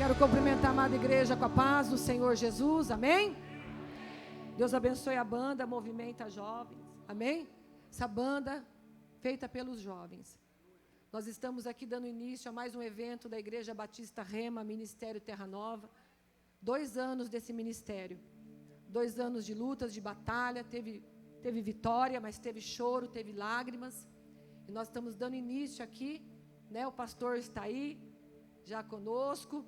Quero cumprimentar a amada igreja com a paz do Senhor Jesus, amém? Deus abençoe a banda, Movimenta Jovens, amém? Essa banda feita pelos jovens. Nós estamos aqui dando início a mais um evento da Igreja Batista Rema, Ministério Terra Nova. 2 anos desse ministério. 2 anos de lutas, de batalha, teve vitória, mas teve choro, teve lágrimas. E nós estamos dando início aqui, né? O pastor está aí, já conosco.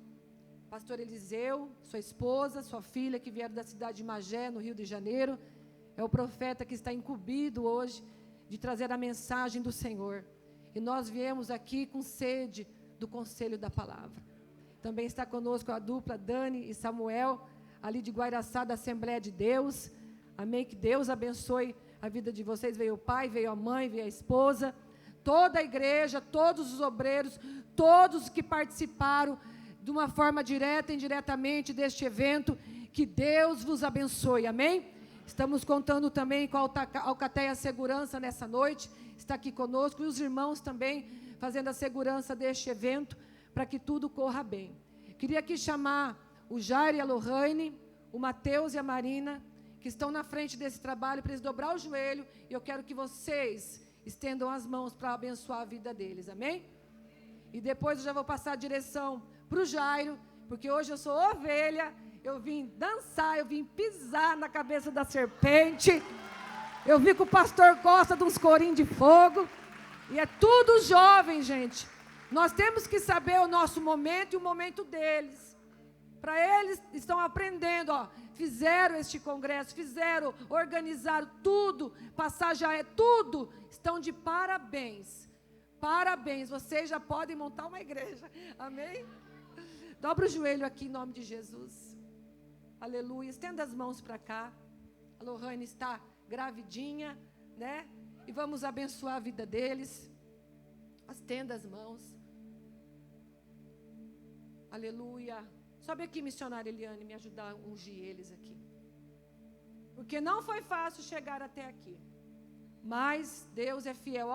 Pastor Eliseu, sua esposa, sua filha, que vieram da cidade de Magé, no Rio de Janeiro. É o profeta que está incumbido hoje de trazer a mensagem do Senhor. E nós viemos aqui com sede do conselho da palavra. Também está conosco a dupla Dani e Samuel, ali de Guaraçá, da Assembleia de Deus. Amém, que Deus abençoe a vida de vocês. Veio o pai, veio a mãe, veio a esposa. Toda a igreja, todos os obreiros, todos que participaram de uma forma direta e indiretamente deste evento, que Deus vos abençoe, amém? Estamos contando também com a Alcateia Segurança nessa noite, está aqui conosco, e os irmãos também fazendo a segurança deste evento, para que tudo corra bem. Queria aqui chamar o Jair e a Lohane, o Mateus e a Marina, que estão na frente desse trabalho, para eles dobrar o joelho, e eu quero que vocês estendam as mãos para abençoar a vida deles, amém? E depois eu já vou passar a direção para o Jairo, porque hoje eu sou ovelha, eu vim dançar, eu vim pisar na cabeça da serpente, eu vi que o pastor gosta de uns corinhos de fogo, e é tudo jovem, gente. Nós temos que saber o nosso momento e o momento deles. Para eles, estão aprendendo, ó, fizeram este congresso, organizaram tudo, passagem, tudo, estão de parabéns. Parabéns, vocês já podem montar uma igreja, amém? Dobra o joelho aqui em nome de Jesus. Aleluia. Estenda as mãos para cá. A Lohane está gravidinha, né? E vamos abençoar a vida deles. Estenda as mãos. Aleluia. Sobe aqui, missionária Eliane, me ajudar a ungir eles aqui. Porque não foi fácil chegar até aqui. Mas Deus é fiel.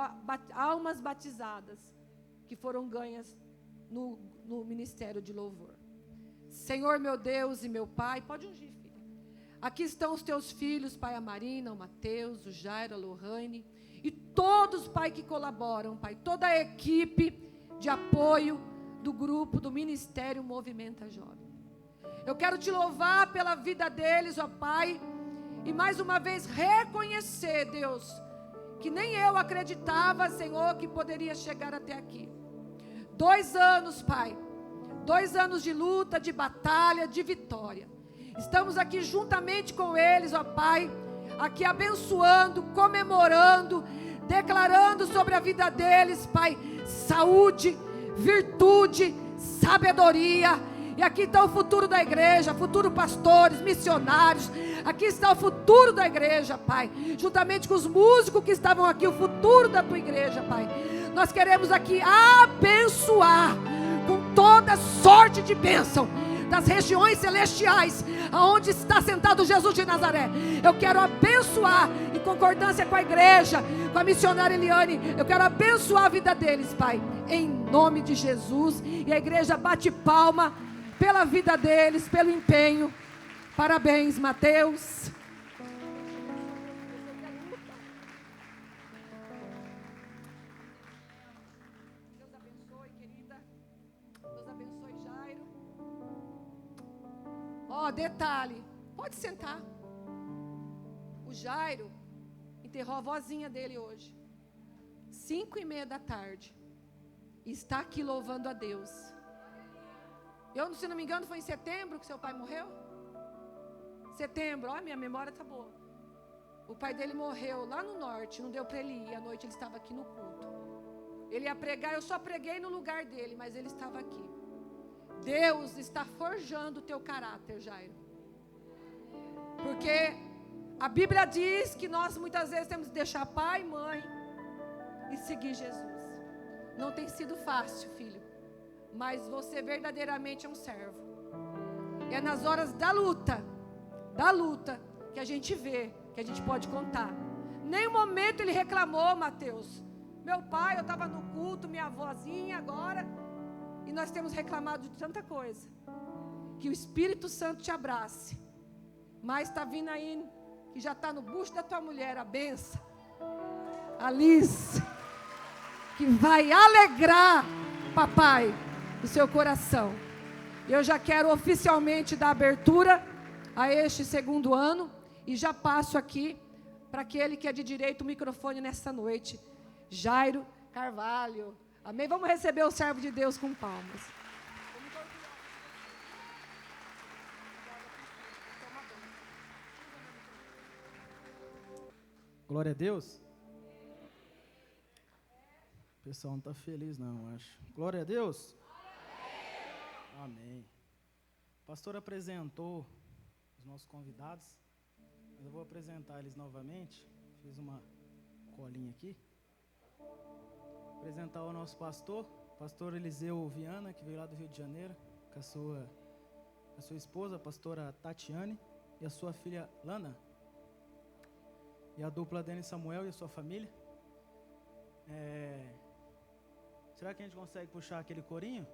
Almas batizadas que foram ganhas no ministério de louvor. Senhor, meu Deus e meu Pai, pode ungir, filha. Aqui estão os teus filhos, Pai, a Marina, o Mateus, o Jairo, a Lohane, e todos, Pai, que colaboram, Pai, toda a equipe de apoio do grupo, do Ministério Movimenta Jovem. Eu quero te louvar pela vida deles, ó Pai, e mais uma vez reconhecer, Deus, que nem eu acreditava, Senhor, que poderia chegar até aqui. 2 anos, Pai, 2 anos de luta, de batalha, de vitória. Estamos aqui juntamente com eles, ó Pai, aqui abençoando, comemorando, declarando sobre a vida deles, Pai, saúde, virtude, sabedoria. E aqui está o futuro da igreja, futuro pastores, missionários. Aqui está o futuro da igreja, Pai. Juntamente com os músicos que estavam aqui, o futuro da tua igreja, Pai. Nós queremos aqui abençoar com toda sorte de bênção das regiões celestiais, aonde está sentado Jesus de Nazaré. Eu quero abençoar, em concordância com a igreja, com a missionária Eliane, eu quero abençoar a vida deles, Pai, em nome de Jesus. E a igreja bate palma pela vida deles, pelo empenho. Parabéns, Mateus. Deus abençoe, querida. Deus abençoe, Jairo. Ó, detalhe, pode sentar. O Jairo enterrou a vozinha dele hoje, 5:30 da tarde, e está aqui louvando a Deus. Eu, se não me engano, foi em setembro que seu pai morreu? Setembro, ó, minha memória está boa. O pai dele morreu lá no norte, não deu para ele ir, à noite ele estava aqui no culto. Ele ia pregar, eu só preguei no lugar dele, mas ele estava aqui. Deus está forjando o teu caráter, Jairo. Porque a Bíblia diz que nós muitas vezes temos que deixar pai e mãe e seguir Jesus. Não tem sido fácil, filho, mas você verdadeiramente é um servo. É nas horas da luta, que a gente vê, que a gente pode contar. Nenhum momento ele reclamou, Mateus. Meu pai, eu estava no culto, minha avózinha agora, e nós temos reclamado de tanta coisa. Que o Espírito Santo te abrace. Mas está vindo aí, que já está no bucho da tua mulher, a benção. Alice. Que vai alegrar, papai, o seu coração. Eu já quero oficialmente dar abertura a este segundo ano. E já passo aqui para aquele que é de direito o microfone nessa noite. Jairo Carvalho. Amém? Vamos receber o servo de Deus com palmas. Glória a Deus. O pessoal não está feliz não, acho. Glória a Deus. Amém. O pastor apresentou os nossos convidados. Eu vou apresentar eles novamente. Fiz uma colinha aqui. Apresentar o nosso pastor Eliseu Viana, que veio lá do Rio de Janeiro, com a sua esposa, a pastora Tatiane, e a sua filha Lana. E a dupla Denis Samuel e a sua família. Será que a gente consegue puxar aquele corinho?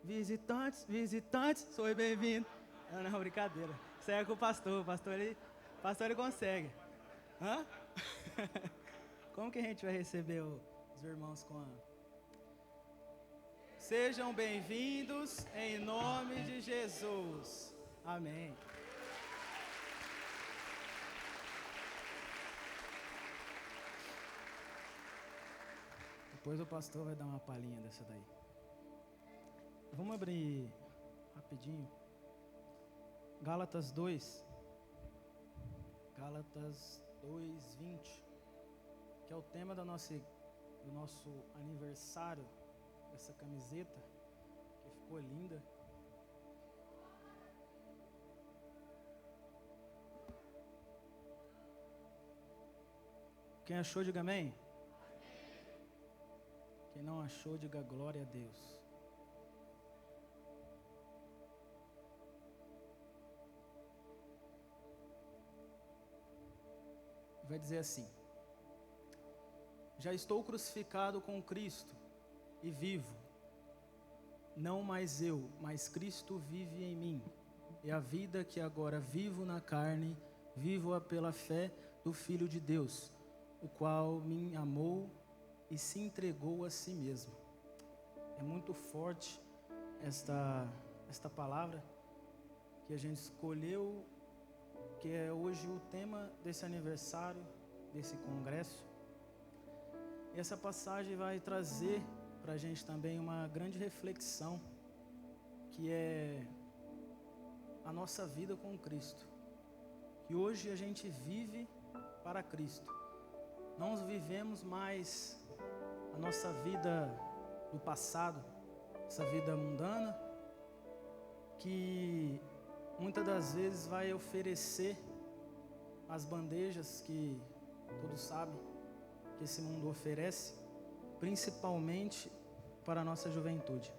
Visitantes, sou bem-vindo. Não, brincadeira. Isso aí é com o pastor ele consegue. Hã? Como que a gente vai receber os irmãos com a... Sejam bem-vindos em nome de Jesus. Amém. Depois o pastor vai dar uma palhinha dessa daí. Vamos abrir rapidinho. Gálatas 2. Gálatas 2:20. Que é o tema do nosso aniversário. Essa camiseta que ficou linda. Quem achou, diga amém. Quem não achou, diga glória a Deus. Vai dizer assim: já estou crucificado com Cristo e vivo. Não mais eu, mas Cristo vive em mim. E a vida que agora vivo na carne, vivo-a pela fé do Filho de Deus, o qual me amou e se entregou a si mesmo. É muito forte esta palavra que a gente escolheu, que é hoje o tema desse aniversário, desse congresso. E essa passagem vai trazer para a gente também uma grande reflexão, que é a nossa vida com Cristo. Que hoje a gente vive para Cristo. Não vivemos mais a nossa vida do passado, essa vida mundana, que muitas das vezes vai oferecer as bandejas que todos sabem que esse mundo oferece, principalmente para a nossa juventude.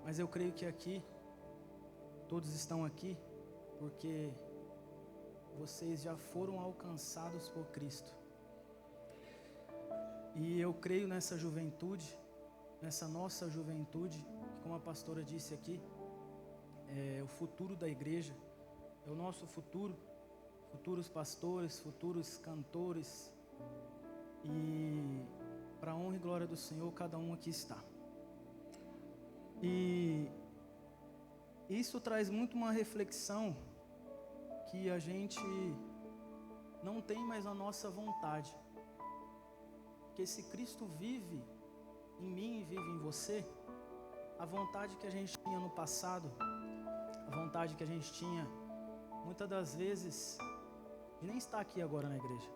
Mas eu creio que aqui, todos estão aqui, porque vocês já foram alcançados por Cristo. E eu creio nessa juventude, nessa nossa juventude, que como a pastora disse aqui, é o futuro da igreja, é o nosso futuro, futuros pastores, futuros cantores, e para a honra e glória do Senhor, cada um aqui está. E isso traz muito uma reflexão que a gente não tem mais a nossa vontade. Porque se Cristo vive em mim e vive em você, a vontade que a gente tinha no passado, a vontade que a gente tinha, muitas das vezes, de nem estar aqui agora na igreja.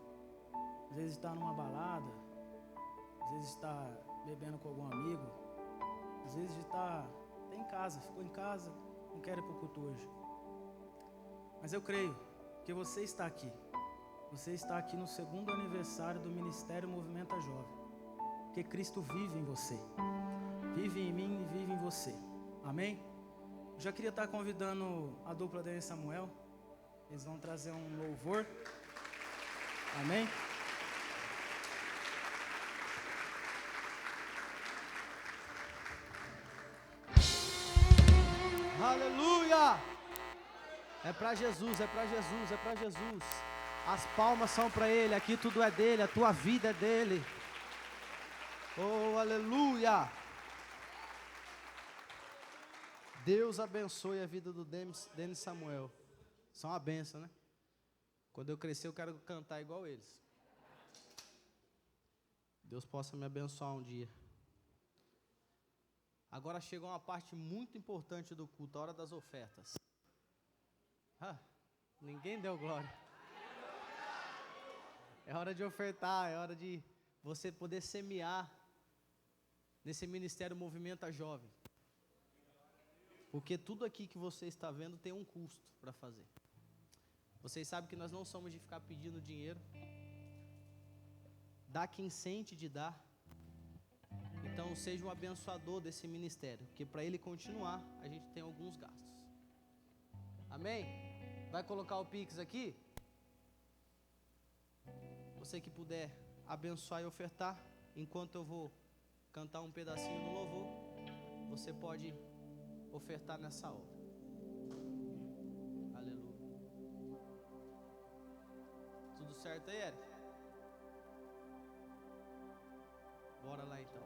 Às vezes está numa balada, às vezes está bebendo com algum amigo, às vezes está em casa, ficou em casa, não quer ir para o culto hoje. Mas eu creio que você está aqui. Você está aqui no segundo aniversário do Ministério Movimenta Jovem. Porque Cristo vive em você. Vive em mim e vive em você. Amém? Eu já queria estar convidando a dupla Denis Samuel. Eles vão trazer um louvor. Amém? É para Jesus, é para Jesus, é para Jesus. As palmas são para Ele, aqui tudo é dele, a tua vida é dele. Oh, aleluia! Deus abençoe a vida do Denis Samuel. São uma benção, né? Quando eu crescer eu quero cantar igual eles. Deus possa me abençoar um dia. Agora chegou uma parte muito importante do culto, a hora das ofertas. Ninguém deu glória. É hora de ofertar, é hora de você poder semear nesse ministério Movimenta Jovem. Porque tudo aqui que você está vendo tem um custo para fazer. Vocês sabem que nós não somos de ficar pedindo dinheiro. Dá quem sente de dar. Então seja um abençoador desse ministério, porque para ele continuar, a gente tem alguns gastos. Amém? Vai colocar o Pix aqui? Você que puder abençoar e ofertar, enquanto eu vou cantar um pedacinho do louvor, você pode ofertar nessa hora. Aleluia. Tudo certo aí, Eric? Bora lá então.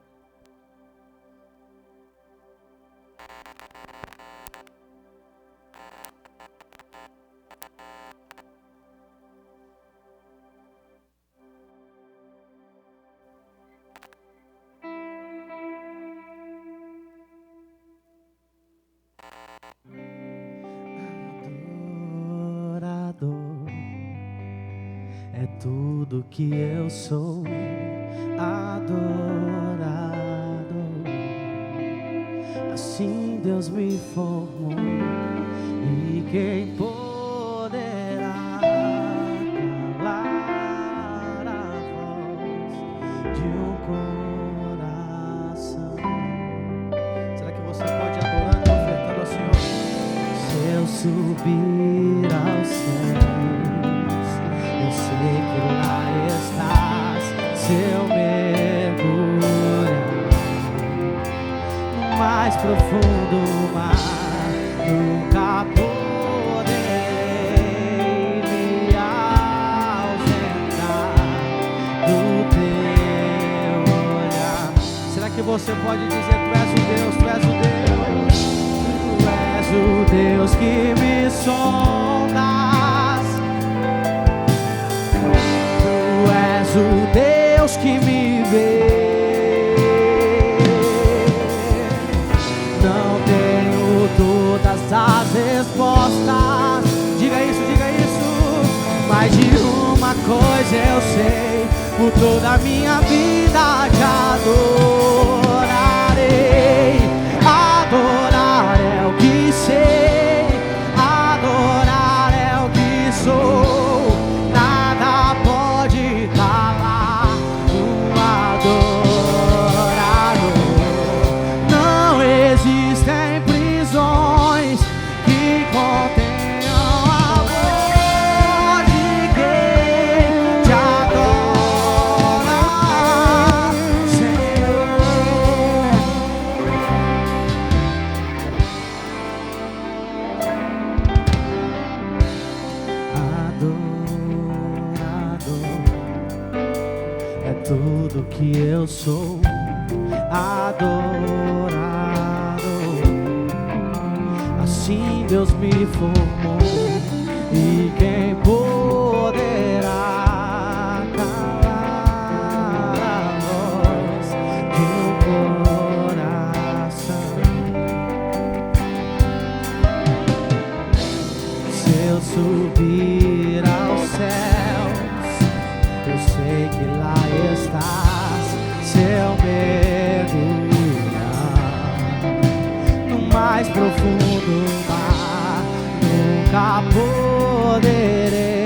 É tudo que eu sou, adorado. Assim Deus me formou, e quem poderá calar a voz de um coração? Será que você pode adorando e ofertando ao Senhor? Se eu subir aos céus, eu sei que lá estás. Se eu mergulhar no mais profundo mar, nunca poderei me ausentar do teu olhar. Será que você pode dizer: Tu és o Deus, Tu és o Deus, Tu és o Deus que me sondas, Tu és o Deus que me vê. Não tenho todas as respostas, diga isso, mas de uma coisa eu sei: por toda a minha vida te adorarei. Adorar é o que sei, adorar é o que sou, nada pode calar um adorador. Não existem prisões que contenham amor de quem te adora, Senhor. Adorador é tudo que eu sou, adorado. Assim Deus me formou, e quem poderá calar a voz de um coração? Se eu subir aos céus, eu sei que lá estás. Se eu mergulhar no mais profundo mar, nunca poderei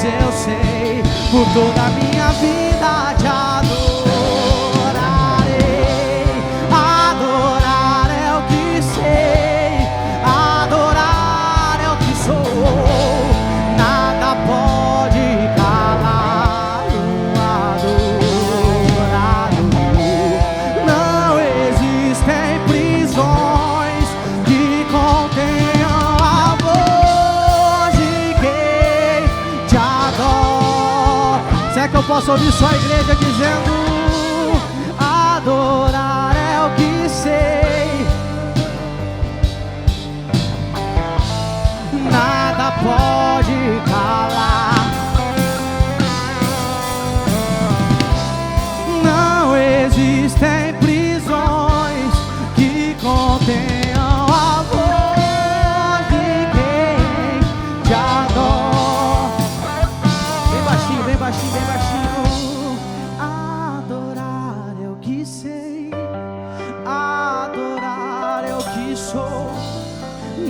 eu sei, por toda a minha vida te adorarei. Adorar é o que sei, adorar é o que sou. Nada pode calar um adorado. Não existem prisões que contenham a voz de quem te adora. Será que eu posso ouvir só a igreja dizendo: adorar é o que sei, nada pode calar. Não existem prisões que contenham a voz de quem te adora. Bem baixinho, bem baixinho, bem baixinho. Adorar é o que sei, adorar é o que sou.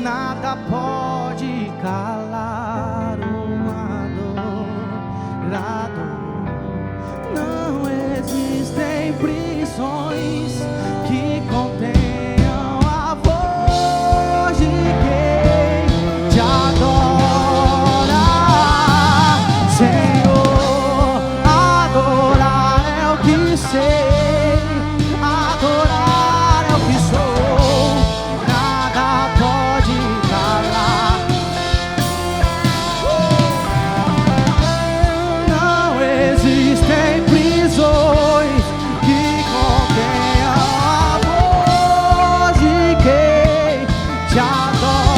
Nada pode calar um adorado. Não existem prisões que contenham a voz de quem te adora. Senhor, adorar é o que sei, adorar é o que sou. Nada pode calar. Não existem prisões que contenham a voz de quem te adora.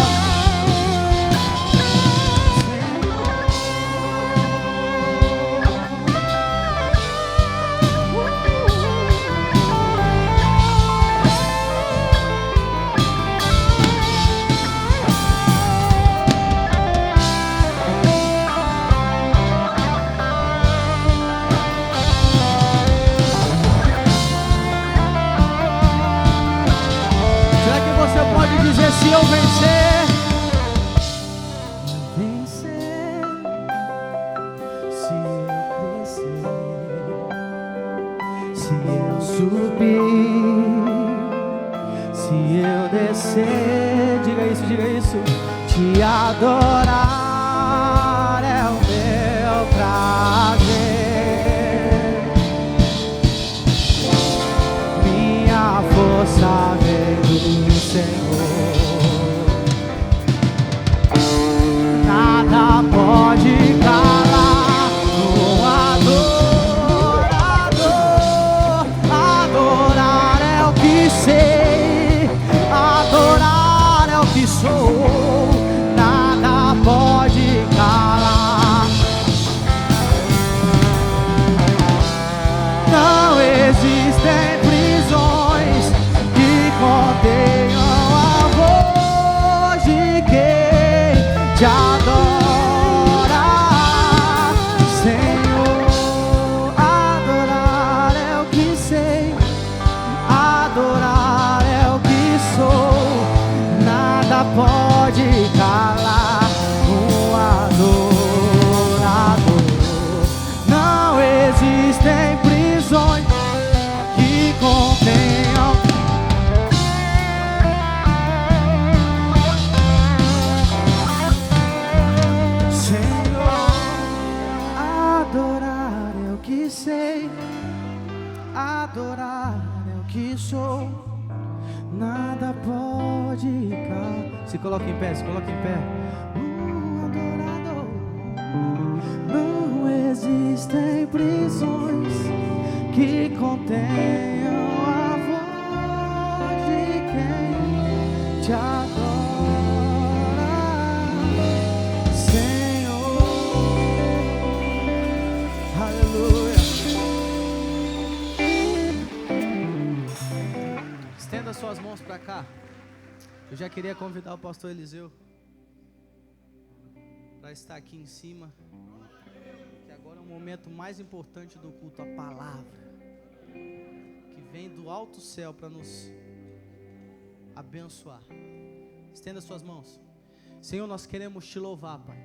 Será que você pode dizer: se eu vencer? Vencer, se eu crescer, se eu subir, se eu descer, diga isso, te adorar é o meu prazer. Minha força vem do Senhor. Nada pode calar um adorador. Adorar é o que sei, adorar é o que sou. Nada pode calar. Não existem prisões que contenham a voz de quem te adora. Senhor, adorar é o que sei, adorar é o que sou. Nada pode calar um adorador. Não existem prisões que contenham. Senhor, adorar é o que sei, adorar é o que sou. Nada pode calar. Se coloca em pé, se coloca em pé. Adorador. Não existem prisões que contenham a voz de quem te adora, Senhor. Aleluia. Estenda suas mãos para cá. Eu já queria convidar o pastor Eliseu para estar aqui em cima, que agora é o momento mais importante do culto, a palavra que vem do alto céu para nos abençoar. Estenda suas mãos. Senhor, nós queremos te louvar, Pai.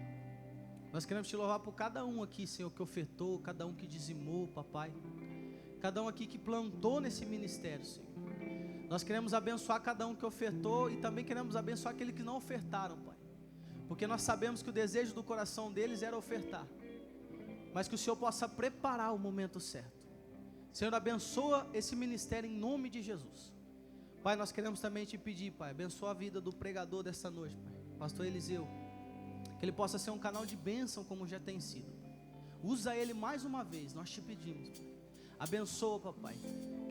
Nós queremos te louvar por cada um aqui, Senhor, que ofertou, cada um que dizimou, papai. Cada um aqui que plantou nesse ministério, Senhor. Nós queremos abençoar cada um que ofertou e também queremos abençoar aqueles que não ofertaram, Pai. Porque nós sabemos que o desejo do coração deles era ofertar. Mas que o Senhor possa preparar o momento certo. Senhor, abençoa esse ministério em nome de Jesus. Pai, nós queremos também te pedir, Pai, abençoa a vida do pregador desta noite, Pai, pastor Eliseu. Que ele possa ser um canal de bênção como já tem sido. Usa ele mais uma vez, nós te pedimos, Pai. Abençoa, papai,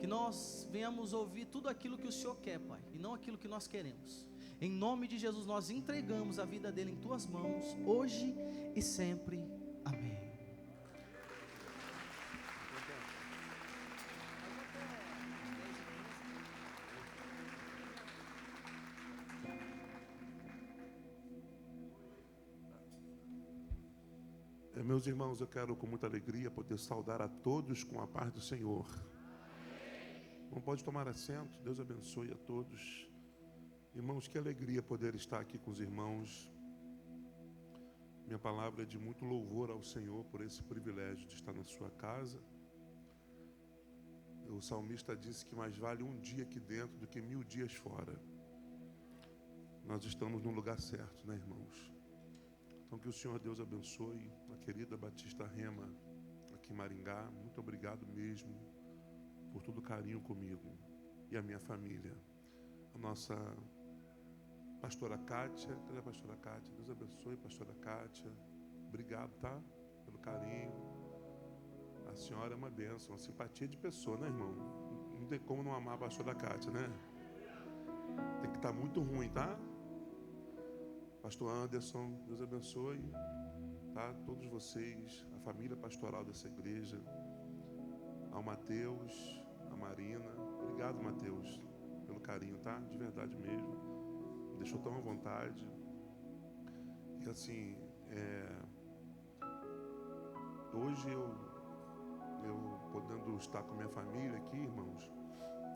que nós venhamos ouvir tudo aquilo que o Senhor quer, Pai, e não aquilo que nós queremos. Em nome de Jesus, nós entregamos a vida dele em tuas mãos, hoje e sempre. Amém. Meus irmãos, eu quero com muita alegria poder saudar a todos com a paz do Senhor. Não pode tomar assento, Deus abençoe a todos. Irmãos, que alegria poder estar aqui com os irmãos. Minha palavra é de muito louvor ao Senhor por esse privilégio de estar na sua casa. O salmista disse que mais vale um dia aqui dentro do que 1000 dias fora. Nós estamos no lugar certo, né, irmãos? Então que o Senhor Deus abençoe a querida Batista Rema aqui em Maringá. Muito obrigado mesmo por todo o carinho comigo e a minha família. A nossa pastora Kátia, cadê a pastora Kátia? Deus abençoe, pastora Kátia. Obrigado, tá? Pelo carinho. A senhora é uma bênção, uma simpatia de pessoa, né, irmão? Não tem como não amar a pastora Kátia, né? Tem que estar muito ruim, tá? Pastor Anderson, Deus abençoe, tá? Todos vocês, a família pastoral dessa igreja, ao Mateus, a Marina. Obrigado, Mateus, pelo carinho, tá? De verdade mesmo. Me deixou tão à vontade. E assim, hoje eu podendo estar com a minha família aqui, irmãos,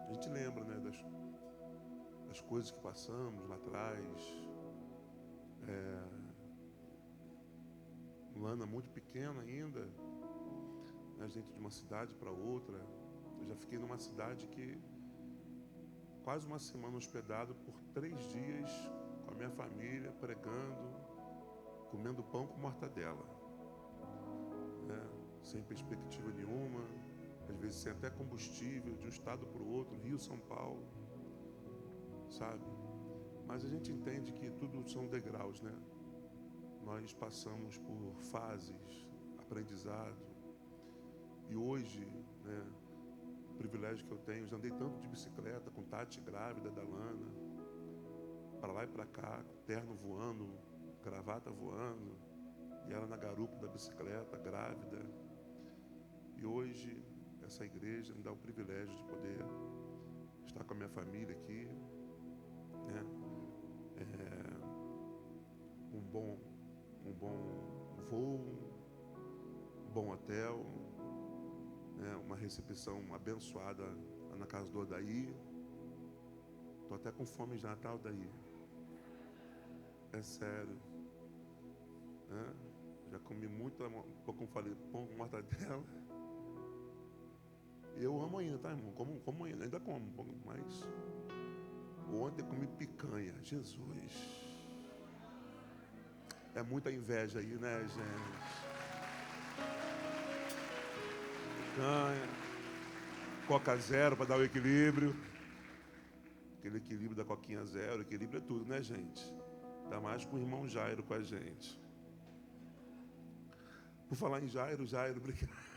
a gente lembra, né, das coisas que passamos lá atrás. Lana muito pequena ainda, né, dentro de uma cidade para outra. Eu já fiquei numa cidade que quase uma semana hospedado por 3 dias com a minha família, pregando, comendo pão com mortadela, né, sem perspectiva nenhuma, às vezes sem até combustível, de um estado para o outro, Rio, São Paulo, sabe? Mas a gente entende que tudo são degraus, né? Nós passamos por fases, aprendizado. E hoje, né, o privilégio que eu tenho, já andei tanto de bicicleta com Tati grávida da Lana, para lá e para cá, terno voando, gravata voando, e ela na garupa da bicicleta, grávida. E hoje, essa igreja me dá o privilégio de poder estar com a minha família aqui, né? Um bom voo, um bom hotel, né? Uma recepção abençoada na casa do Odaí. Estou até com fome já, tá, Odaí? É sério, né? Já comi muito, como falei, pão com mortadela. Eu amo ainda, tá, irmão? Como ainda como, mas ontem comi picanha, Jesus. É muita inveja aí, né, gente? Picanha, Coca Zero para dar o equilíbrio. Aquele equilíbrio da Coquinha Zero, equilíbrio é tudo, né, gente? Ainda mais com o irmão Jairo com a gente. Por falar em Jairo, obrigado.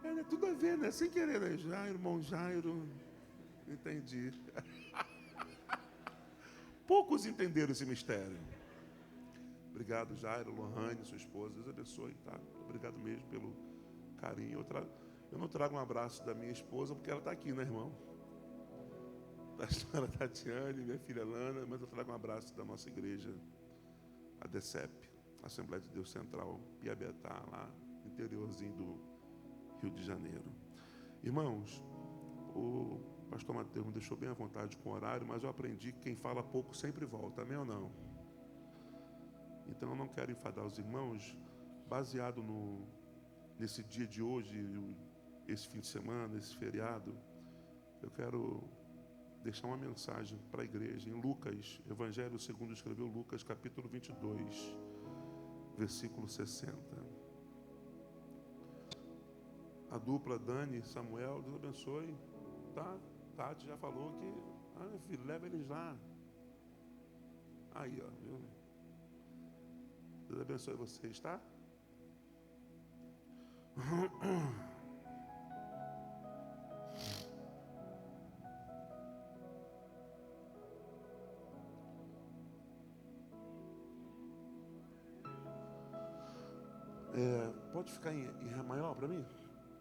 É tudo a ver, né? Sem querer, né? Jairo, irmão Jairo. Entendi. Poucos entenderam esse mistério. Obrigado, Jairo, Lohane, sua esposa. Deus abençoe, tá? Obrigado mesmo pelo carinho. Eu não trago um abraço da minha esposa porque ela está aqui, né, irmão? Da senhora Tatiane, minha filha Lana, mas eu trago um abraço da nossa igreja, a DECEP, Assembleia de Deus Central, Piabetá, lá no interiorzinho do Rio de Janeiro. Irmãos, o pastor Mateus me deixou bem à vontade com o horário, mas eu aprendi que quem fala pouco sempre volta, amém ou não? Então eu não quero enfadar os irmãos, baseado nesse dia de hoje, esse fim de semana, esse feriado. Eu quero deixar uma mensagem para a igreja em Lucas, Evangelho segundo escreveu Lucas, capítulo 22, versículo 60. A dupla Dani e Samuel, Deus abençoe. Tá? Tati já falou que, filho, leva eles lá. Aí, ó, viu? Deus abençoe vocês, tá? Pode ficar em Ré maior para mim?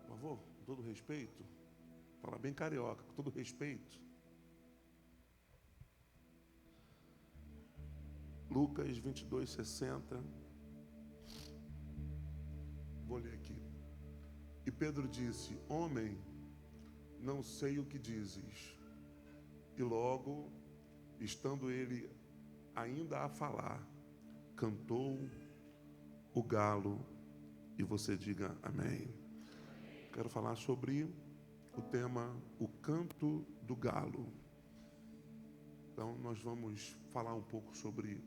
Por favor, com todo respeito. Fala bem carioca, com todo respeito. Lucas 22, 60. Vou ler aqui. E Pedro disse: homem, não sei o que dizes. E logo, estando ele ainda a falar, cantou o galo. E você diga amém. Quero falar sobre o tema, o canto do galo. Então, nós vamos falar um pouco sobre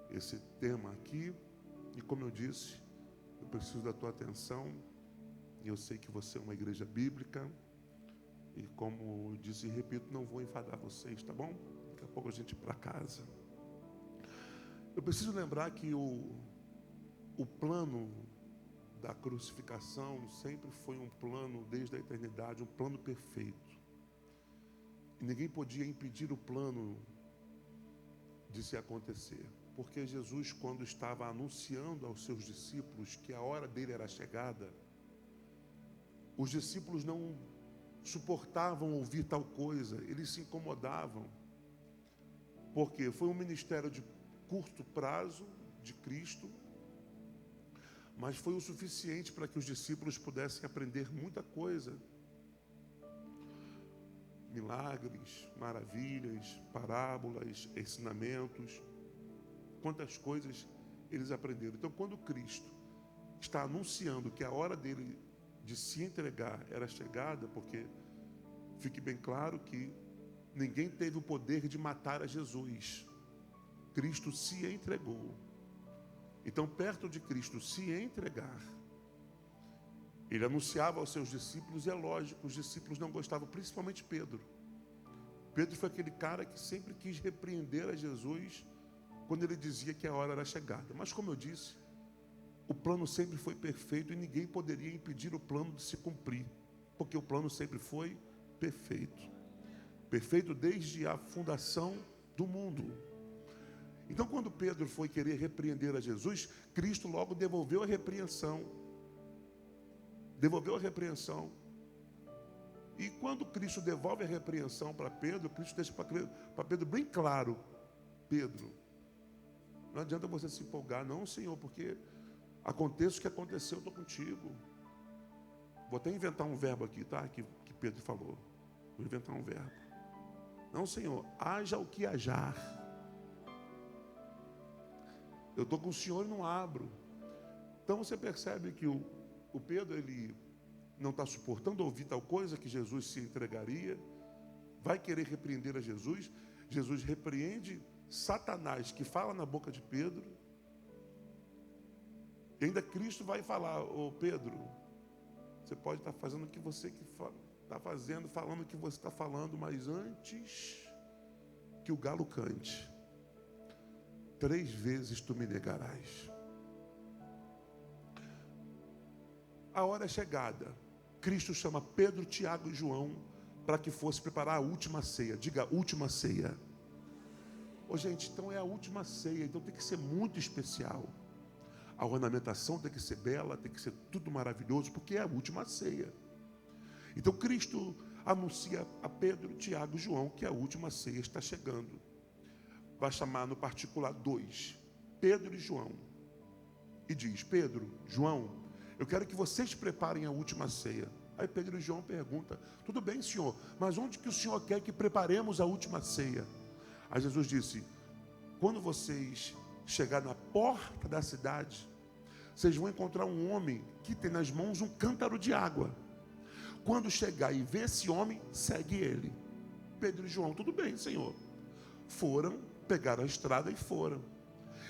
esse tema aqui. E como eu disse, eu preciso da tua atenção. E eu sei que você é uma igreja bíblica. E como eu disse e repito, não vou enfadar vocês, tá bom? Daqui a pouco a gente ir para casa. Eu preciso lembrar que o plano da crucificação sempre foi um plano desde a eternidade, um plano perfeito. E ninguém podia impedir o plano de se acontecer. Porque Jesus, quando estava anunciando aos seus discípulos que a hora dele era chegada, os discípulos não suportavam ouvir tal coisa, eles se incomodavam. Porque foi um ministério de curto prazo de Cristo, mas foi o suficiente para que os discípulos pudessem aprender muita coisa. Milagres, maravilhas, parábolas, ensinamentos. Quantas coisas eles aprenderam. Então, quando Cristo está anunciando que a hora dele de se entregar era chegada, porque fique bem claro que ninguém teve o poder de matar a Jesus. Cristo se entregou. Então, perto de Cristo se entregar, ele anunciava aos seus discípulos, e é lógico, os discípulos não gostavam, principalmente Pedro. Pedro foi aquele cara que sempre quis repreender a Jesus quando ele dizia que a hora era chegada. Mas, como eu disse, o plano sempre foi perfeito e ninguém poderia impedir o plano de se cumprir, porque o plano sempre foi perfeito. Perfeito desde a fundação do mundo. Então, quando Pedro foi querer repreender a Jesus, Cristo logo devolveu a repreensão. Devolveu a repreensão. E quando Cristo devolve a repreensão para Pedro, Cristo deixa para Pedro bem claro: Pedro, não adianta você se empolgar, não, Senhor, porque aconteça o que aconteceu, eu estou contigo. Vou até inventar um verbo aqui, tá? Que Pedro falou. Vou inventar um verbo. Não, Senhor, haja o que hajar. Eu estou com o Senhor e não abro. Então você percebe que o Pedro, ele não está suportando ouvir tal coisa, que Jesus se entregaria, vai querer repreender a Jesus. Jesus repreende Satanás, que fala na boca de Pedro. E ainda Cristo vai falar: ô Pedro, você pode estar fazendo o que você está fazendo, falando o que você está falando, mas antes que o galo cante, 3 vezes tu me negarás. A hora é chegada. Cristo chama Pedro, Tiago e João para que fosse preparar a última ceia. Diga, última ceia. Ô gente, então é a última ceia, então tem que ser muito especial. A ornamentação tem que ser bela, tem que ser tudo maravilhoso, porque é a última ceia. Então Cristo anuncia a Pedro, Tiago e João que a última ceia está chegando. Vai chamar no particular 2, Pedro e João. E diz: Pedro, João, eu quero que vocês preparem a última ceia. Aí Pedro e João perguntam: tudo bem, Senhor, mas onde que o Senhor quer que preparemos a última ceia? Aí Jesus disse: quando vocês chegar na porta da cidade, vocês vão encontrar um homem que tem nas mãos um cântaro de água. Quando chegar e ver esse homem, segue ele. Pedro e João, tudo bem, Senhor. Foram, pegaram a estrada e foram.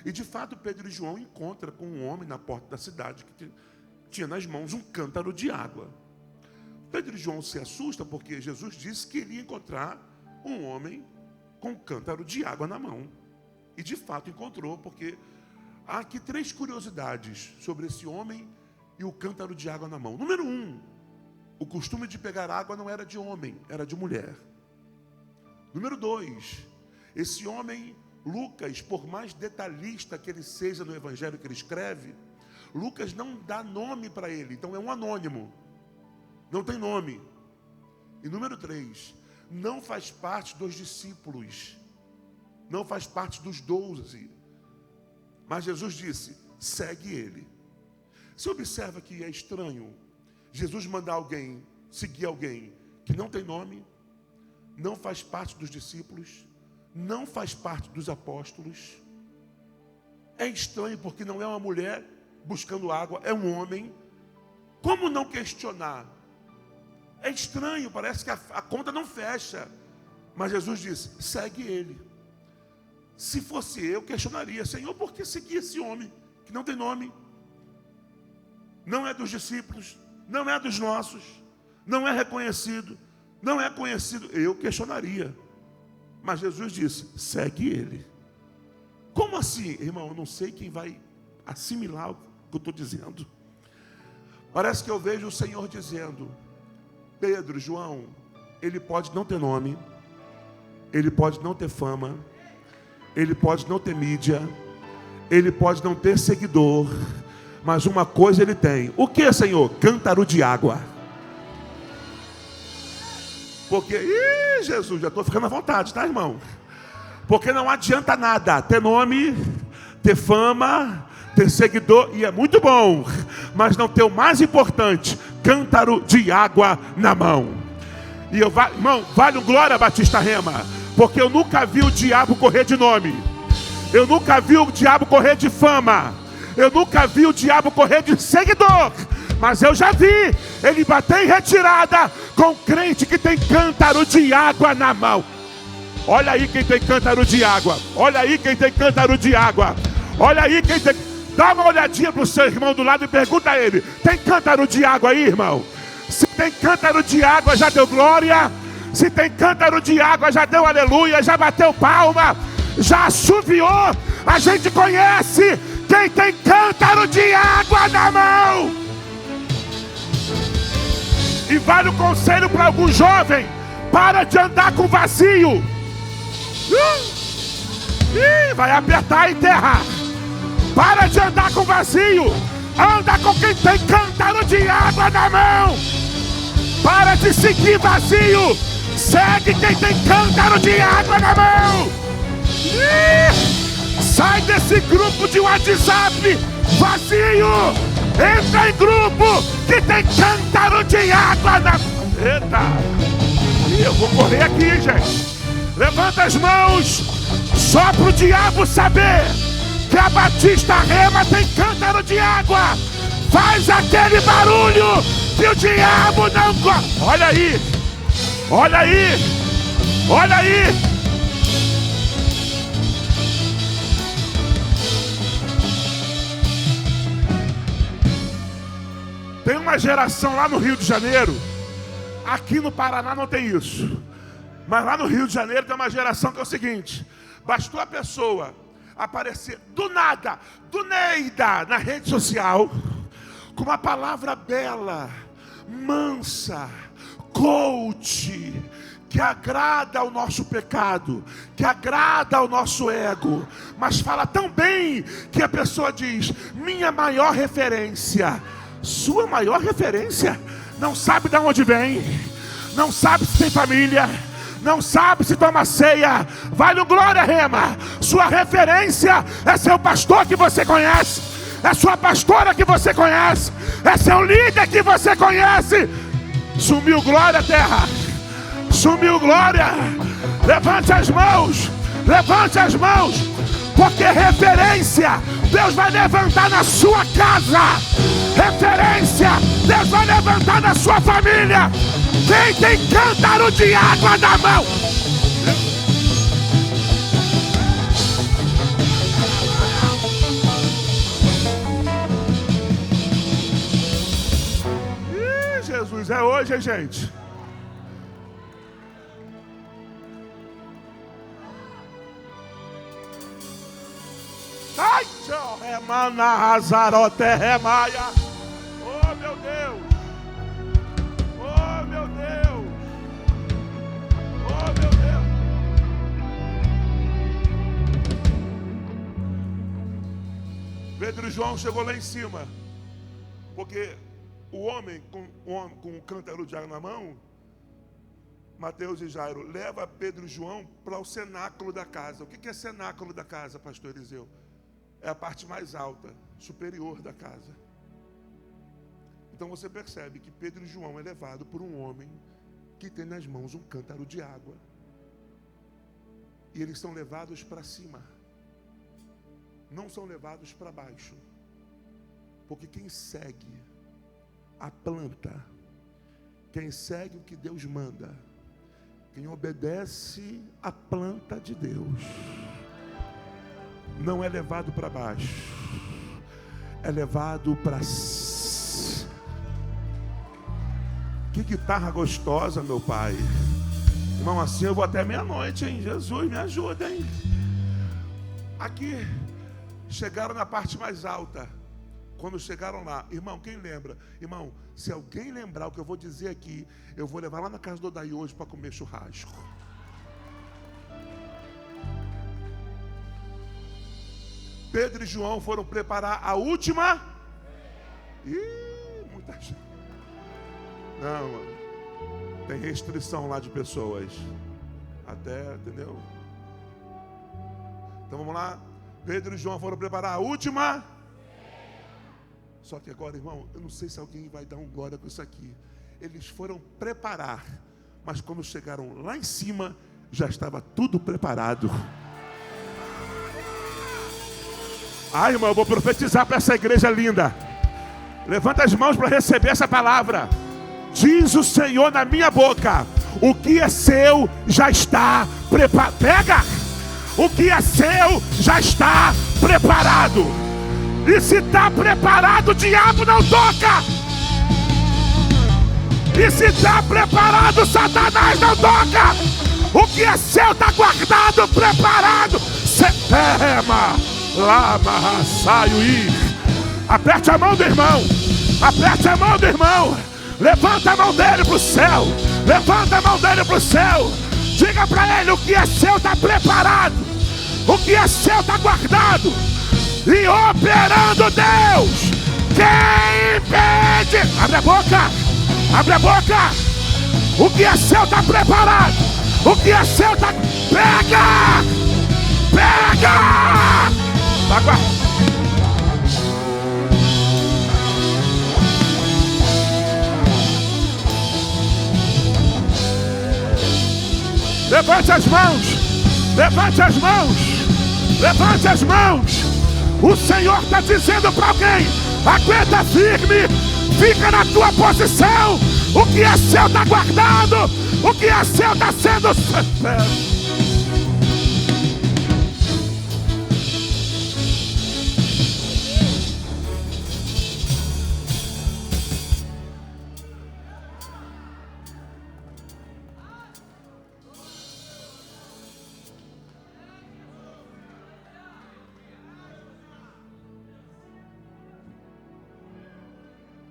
E de fato Pedro e João encontram com um homem na porta da cidade que tinha nas mãos um cântaro de água. Pedro e João se assustam porque Jesus disse que iria encontrar um homem com um cântaro de água na mão. E de fato encontrou, porque há aqui 3 curiosidades sobre esse homem e o cântaro de água na mão. Número 1, o costume de pegar água não era de homem, era de mulher. Número 2, esse homem, Lucas, por mais detalhista que ele seja no evangelho que ele escreve, Lucas não dá nome para ele, então é um anônimo, não tem nome. E número 3, não faz parte dos discípulos, não faz parte dos 12, mas Jesus disse, segue ele. Você observa que é estranho Jesus mandar alguém, seguir alguém que não tem nome, não faz parte dos discípulos, não faz parte dos apóstolos. É estranho porque não é uma mulher buscando água, é um homem. Como não questionar? É estranho, parece que a conta não fecha. Mas Jesus disse, segue ele. Se fosse eu, questionaria, Senhor, por que seguir esse homem que não tem nome? Não é dos discípulos, não é dos nossos, não é reconhecido, não é conhecido. Eu questionaria. Mas Jesus disse, segue ele. Como assim, irmão? Eu não sei quem vai assimilar o que eu estou dizendo. Parece que eu vejo o Senhor dizendo, Pedro, João, ele pode não ter nome, ele pode não ter fama, ele pode não ter mídia, ele pode não ter seguidor, mas uma coisa ele tem. O que, Senhor? Cântaro de água. Porque, Jesus, já estou ficando à vontade, tá, irmão? Porque não adianta nada ter nome, ter fama, ter seguidor, e é muito bom, mas não ter o mais importante, cântaro de água na mão. E eu, irmão, vale um glória Batista Rema, porque eu nunca vi o diabo correr de nome, eu nunca vi o diabo correr de fama, eu nunca vi o diabo correr de seguidor, mas eu já vi ele bater em retirada com crente que tem cântaro de água na mão. Olha aí quem tem cântaro de água, olha aí quem tem cântaro de água, olha aí quem tem. Dá uma olhadinha para o seu irmão do lado e pergunta a ele, tem cântaro de água aí, irmão? Se tem cântaro de água, já deu glória. Se tem cântaro de água, já deu aleluia, já bateu palma, já assoviou. A gente conhece quem tem cântaro de água na mão. E vale o conselho para algum jovem, para de andar com vazio. Vai apertar e enterrar. Para de andar com vazio. Anda com quem tem cântaro de água na mão. Para de seguir vazio. Segue quem tem cântaro de água na mão. Sai desse grupo de WhatsApp vazio. Entra em grupo que tem cântaro de água na mão. Eita. Eu vou correr aqui, gente. Levanta as mãos. Só para o diabo saber que a Batista Rema tem cântaro de água. Faz aquele barulho que o diabo não gosta. Olha aí, olha aí, olha aí. Tem uma geração lá no Rio de Janeiro, aqui no Paraná não tem isso, mas lá no Rio de Janeiro tem uma geração que é o seguinte: bastou a pessoa aparecer do nada, do Neida, na rede social, com uma palavra bela, mansa, coach, que agrada ao nosso pecado, que agrada ao nosso ego, mas fala tão bem que a pessoa diz, minha maior referência. Sua maior referência? Não sabe de onde vem, não sabe se tem família, não sabe se toma ceia. Vale um glória, Rema. Sua referência é seu pastor que você conhece, é sua pastora que você conhece, é seu líder que você conhece. Sumiu glória, terra, sumiu glória. Levante as mãos. Levante as mãos, porque referência Deus vai levantar na sua casa. Referência Deus vai levantar na sua família. Quem tem cântaro de água na mão? Ih, Jesus, é hoje, hein, gente? Ai, remana razarote remaia. Oh, meu Deus. Oh, meu Deus. Oh, meu Deus. Pedro e João chegou lá em cima, porque o homem com o cântaro de água na mão, Mateus e Jairo, leva Pedro e João para o cenáculo da casa. O que é cenáculo da casa, pastor Eliseu? É a parte mais alta, superior da casa. Então você percebe que Pedro e João é levado por um homem que tem nas mãos um cântaro de água. E eles são levados para cima. Não são levados para baixo. Porque quem segue a planta, quem segue o que Deus manda, quem obedece a planta de Deus, não é levado para baixo, é levado para... Que guitarra gostosa, meu pai. Irmão, assim eu vou até meia-noite, hein? Jesus, me ajuda, hein? Aqui, chegaram na parte mais alta. Quando chegaram lá, irmão, quem lembra? Irmão, se alguém lembrar o que eu vou dizer aqui, eu vou levar lá na casa do Odaí hoje para comer churrasco. Pedro e João foram preparar a última. Ih, muita gente. Não, mano. Tem restrição lá de pessoas. Até, entendeu? Então vamos lá. Pedro e João foram preparar a última. Só que agora, irmão, eu não sei se alguém vai dar um glória com isso aqui. Eles foram preparar, mas quando chegaram lá em cima, já estava tudo preparado. Ai, irmão, eu vou profetizar para essa igreja linda. Levanta as mãos para receber essa palavra. Diz o Senhor na minha boca: o que é seu já está preparado. Pega! O que é seu já está preparado. E se está preparado, o diabo não toca. E se está preparado, Satanás não toca. O que é seu está guardado, preparado. Setema, lama, saio e... Aperte a mão do irmão. Aperte a mão do irmão. Levanta a mão dele para o céu. Levanta a mão dele para o céu. Diga para ele: o que é seu está preparado. O que é seu está guardado. E operando Deus, quem impede? Abre a boca. Abre a boca. O que é seu está preparado. O que é seu está... Pega! Pega! Agora. Levante as mãos. Levante as mãos. Levante as mãos. O Senhor está dizendo para alguém: aguenta firme, fica na tua posição. O que é seu está guardado. O que é seu está sendo...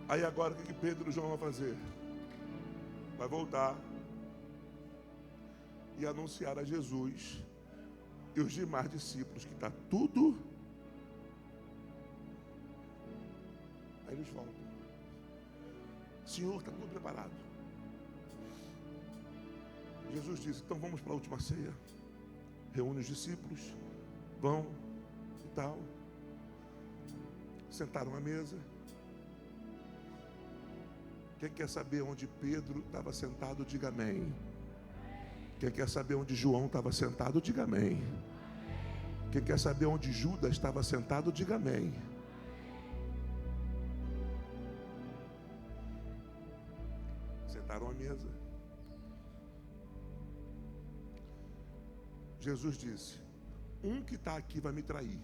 Aí agora o que Pedro e João vão fazer? Vai voltar e anunciar a Jesus e os demais discípulos que está tudo. Aí eles voltam. Senhor, está tudo preparado. Jesus disse: então vamos para a última ceia. Reúne os discípulos, vão e tal. Sentaram à mesa. Quem quer saber onde Pedro estava sentado, diga amém. Quem quer saber onde João estava sentado, diga amém. Quem quer saber onde Judas estava sentado, diga amém. Sentaram à mesa. Jesus disse: um que está aqui vai me trair.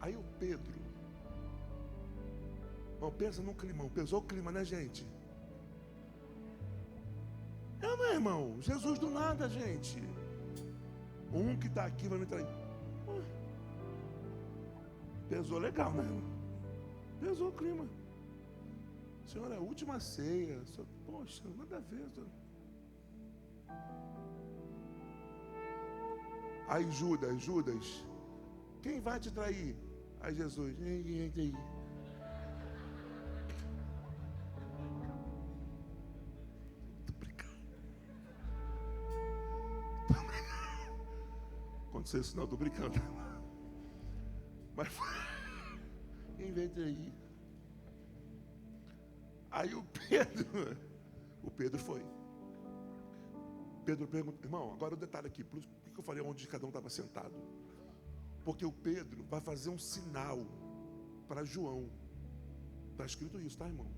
Aí o Pedro, pensa no climão, pesou o clima, né, gente? Não, irmão, Jesus do nada, gente. Um que está aqui vai me trair. Pesou legal, né, irmão? Pesou o clima. Senhor, é a última ceia. Senhor, poxa, nada a ver. Senhor. Aí Judas, quem vai te trair? Aí Jesus, entra aí. Aconteceu isso, não, tô brincando. Mas inventa aí. Aí o Pedro foi. Pedro pergunta, irmão, agora o detalhe aqui, por que eu falei onde cada um estava sentado? Porque o Pedro vai fazer um sinal para João. Está escrito isso, tá, irmão?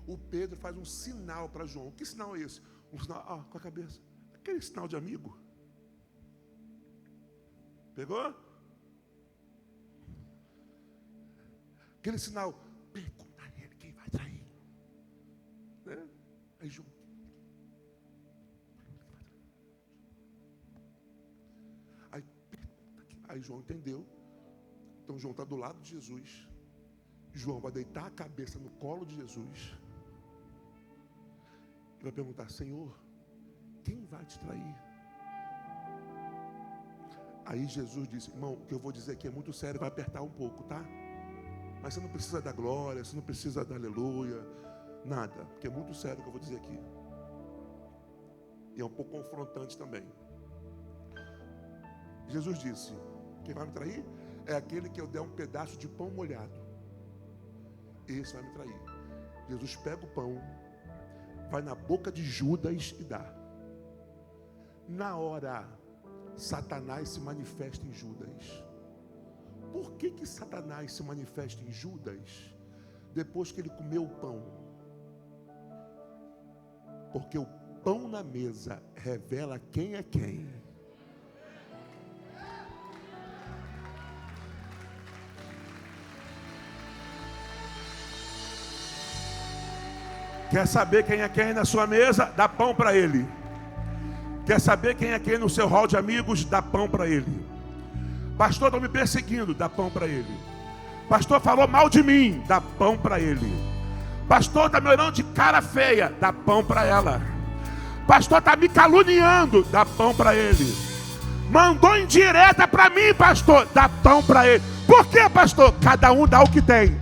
O Pedro faz um sinal para João. Que sinal é esse? Um sinal, com a cabeça. Aquele sinal de amigo. Pegou? Aquele sinal. Pergunta a ele quem vai trair. Né? Aí João. Aí João entendeu. Então João está do lado de Jesus. João vai deitar a cabeça no colo de Jesus. E vai perguntar: Senhor, quem vai te trair? Aí Jesus disse: irmão, o que eu vou dizer aqui é muito sério, vai apertar um pouco, tá? Mas você não precisa dar glória, você não precisa dar aleluia, nada, porque é muito sério o que eu vou dizer aqui. E é um pouco confrontante também. Jesus disse: quem vai me trair é aquele que eu der um pedaço de pão molhado. Esse vai me trair. Jesus pega o pão, vai na boca de Judas e dá. Na hora, Satanás se manifesta em Judas. Por que Satanás se manifesta em Judas depois que ele comeu o pão? Porque o pão na mesa revela quem é quem. Quer saber quem é quem na sua mesa? Dá pão para ele. Quer saber quem é quem no seu hall de amigos? Dá pão para ele. Pastor, estão me perseguindo, dá pão para ele. Pastor, falou mal de mim, dá pão para ele. Pastor, está me olhando de cara feia, dá pão para ela. Pastor, está me caluniando, dá pão para ele. Mandou indireta para mim, pastor, dá pão para ele. Por quê, pastor? Cada um dá o que tem.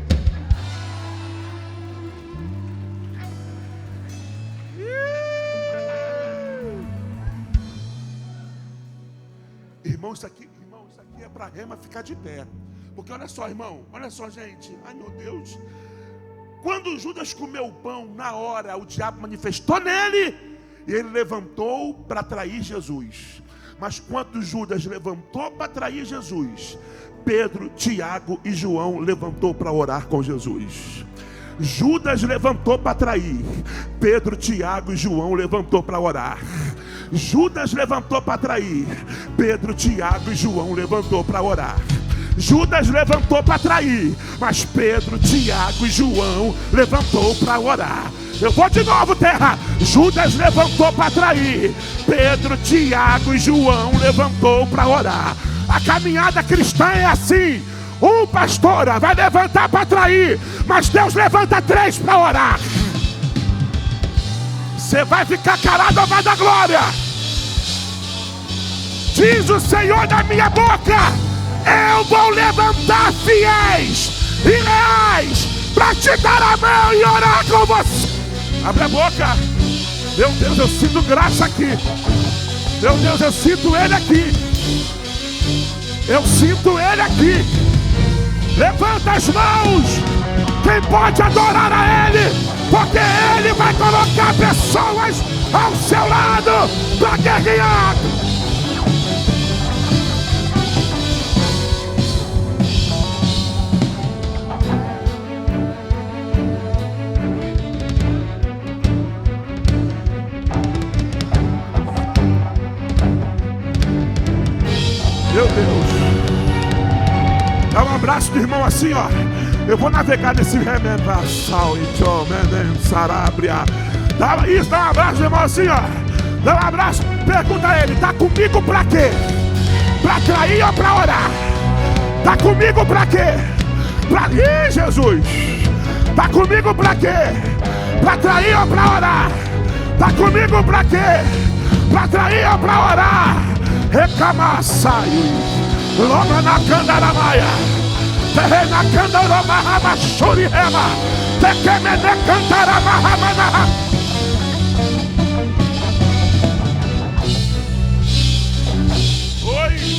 Irmão, isso aqui é para a Rema ficar de pé. Porque olha só, irmão, olha só, gente. Ai, meu Deus. Quando Judas comeu o pão, na hora o diabo manifestou nele e ele levantou para trair Jesus. Mas quando Judas levantou para trair Jesus, Pedro, Tiago e João levantou para orar com Jesus. Judas levantou para trair, Pedro, Tiago e João levantou para orar. Judas levantou para trair, Pedro, Tiago e João levantou para orar. Judas levantou para trair, mas Pedro, Tiago e João levantou para orar. Eu vou de novo, terra. Judas levantou para trair, Pedro, Tiago e João levantou para orar. A caminhada cristã é assim. Um pastor vai levantar para trair, mas Deus levanta 3 para orar. Você vai ficar calado ou vai dar glória? Diz o Senhor na minha boca: eu vou levantar fiéis e leais para te dar a mão e orar com você. Abre a boca. Meu Deus, eu sinto graça aqui. Meu Deus, eu sinto Ele aqui. Eu sinto Ele aqui. Levanta as mãos. Quem pode adorar a Ele? Porque Ele vai colocar pessoas ao seu lado para guerrear. Meu Deus. Dá um abraço do irmão assim, ó. Eu vou navegar nesse remendaçal e sarabria. Isso, dá um abraço do irmão assim, ó. Dá um abraço. Pergunta a ele: tá comigo pra quê? Pra trair ou pra orar? Tá comigo pra quê? Ih, Jesus! Tá comigo pra quê? Pra trair ou pra orar? Tá comigo pra quê? Pra trair ou pra orar? Recamaçai, Loma na Candaramaia, Terrena Candarama Shuri Rema, Tekemene Cantarama. Oi!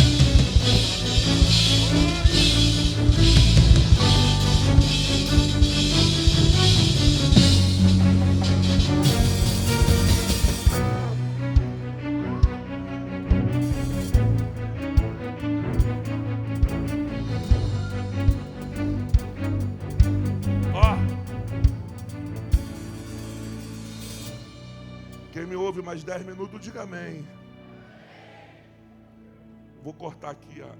Quem me ouve mais 10 minutos, diga amém. Vou cortar aqui, ó.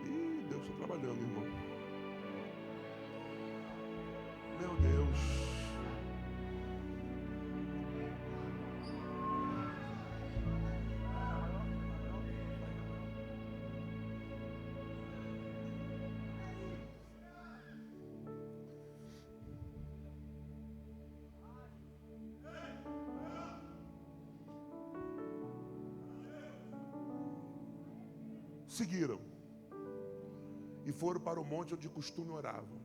Ih, Deus está trabalhando, irmão. Meu Deus. Seguiram e foram para o monte onde costume oravam.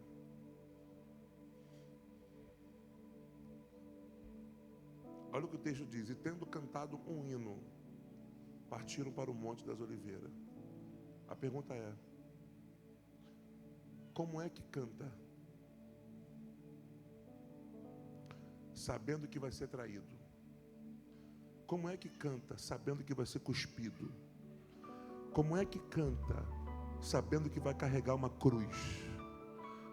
Olha o que o texto diz: e tendo cantado um hino, partiram para o monte das oliveiras. A pergunta é: como é que canta? Sabendo que vai ser traído. Como é que canta sabendo que vai ser cuspido? Como é que canta sabendo que vai carregar uma cruz?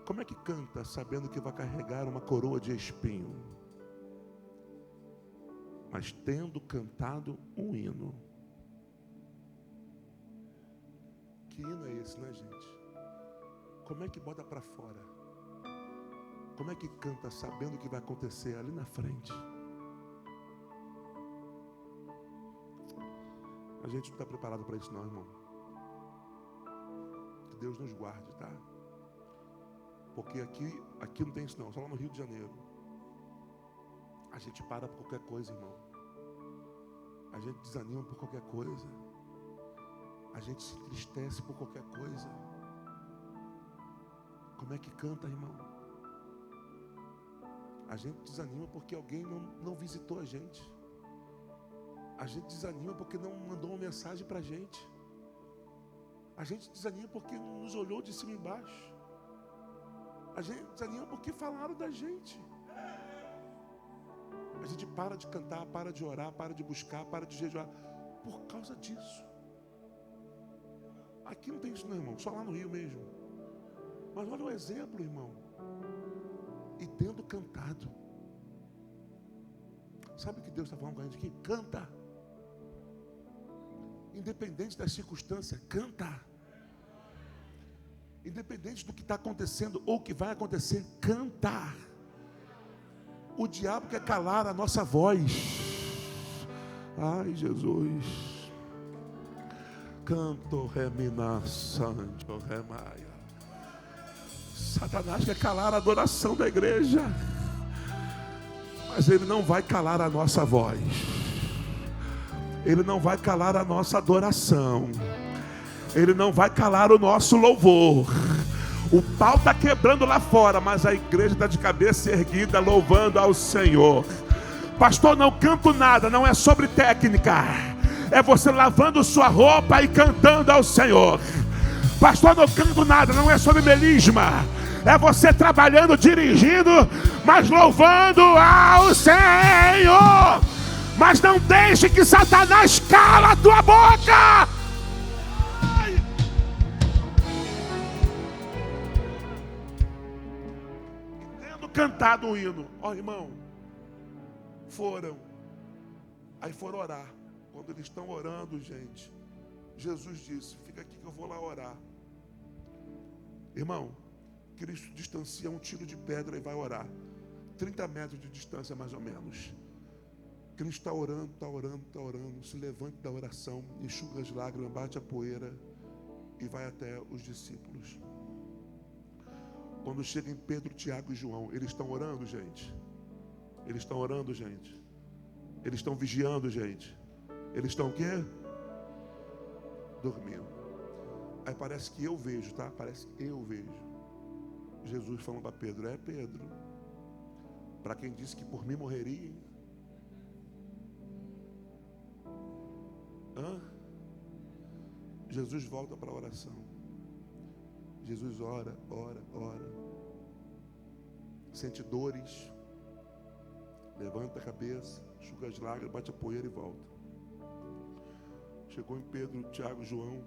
Como é que canta sabendo que vai carregar uma coroa de espinho? Mas tendo cantado um hino. Que hino é esse, né, gente? Como é que bota para fora? Como é que canta sabendo que vai acontecer ali na frente? A gente não está preparado para isso não, irmão. Que Deus nos guarde, tá? Porque aqui não tem isso não, só lá no Rio de Janeiro. A gente para por qualquer coisa, irmão. A gente desanima por qualquer coisa. A gente se entristece por qualquer coisa. Como é que canta, irmão? A gente desanima porque alguém não visitou a gente. A gente desanima porque não mandou uma mensagem para a gente. A gente desanima porque não nos olhou de cima e embaixo. A gente desanima porque falaram da gente. A gente para de cantar, para de orar, para de buscar, para de jejuar por causa disso. Aqui não tem isso não, irmão, só lá no Rio mesmo. Mas olha o exemplo, irmão. E tendo cantado. Sabe o que Deus está falando com a gente aqui? Canta. Independente das circunstâncias, canta. Independente do que está acontecendo ou que vai acontecer, canta. O diabo quer calar a nossa voz. Ai, Jesus. Canto remina santo remaia. Satanás quer calar a adoração da igreja. Mas ele não vai calar a nossa voz. Ele não vai calar a nossa adoração. Ele não vai calar o nosso louvor. O pau está quebrando lá fora, mas a igreja está de cabeça erguida, louvando ao Senhor. Pastor, não canto nada, não é sobre técnica. É você lavando sua roupa e cantando ao Senhor. Pastor, não canto nada, não é sobre melisma. é você trabalhando, dirigindo, mas louvando ao Senhor. Mas não deixe que Satanás cala a tua boca. Ai. Tendo cantado um hino, ó irmão, aí foram orar. Quando eles estão orando, gente, Jesus disse: fica aqui que eu vou lá orar. Irmão, Cristo distancia um tiro de pedra e vai orar. 30 metros de distância mais ou menos. Cristo está orando, se levanta da oração, enxuga as lágrimas, bate a poeira e vai até os discípulos. Quando chega em Pedro, Tiago e João, eles estão orando, gente. Eles estão orando, gente. Eles estão vigiando, gente. Eles estão o quê? Dormindo. Aí parece que eu vejo, tá? Parece que eu vejo Jesus falando para Pedro: é Pedro, para quem disse que por mim morreria, hein? Jesus volta para a oração. Jesus ora. Sente dores, levanta a cabeça, enxuga as lágrimas, bate a poeira e volta. Chegou em Pedro, Tiago e João,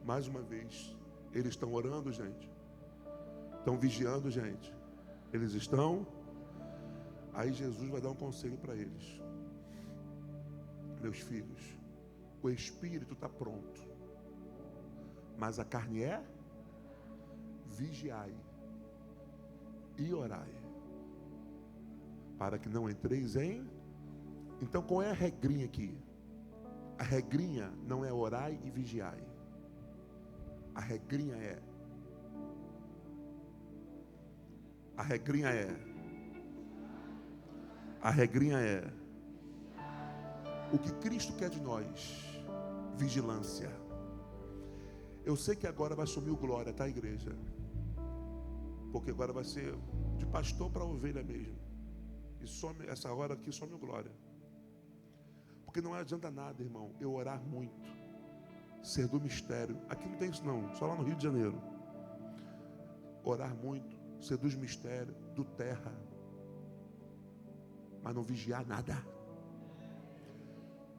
mais uma vez. Eles estão orando, gente. Estão vigiando, gente. Eles estão. Aí Jesus vai dar um conselho para eles: meus filhos, o espírito está pronto, mas a carne é? Vigiai e orai, para que não entreis em... Então qual é a regrinha aqui? A regrinha não é orai e vigiai. A regrinha é o que Cristo quer de nós: vigilância. Eu sei que agora vai sumir o glória, tá, igreja? Porque agora vai ser de pastor para ovelha mesmo. E some, essa hora aqui some o glória. Porque não adianta nada, irmão, eu orar muito, ser do mistério. Aqui não tem isso não, só lá no Rio de Janeiro. Orar muito, ser dos mistérios, do terra, mas não vigiar nada.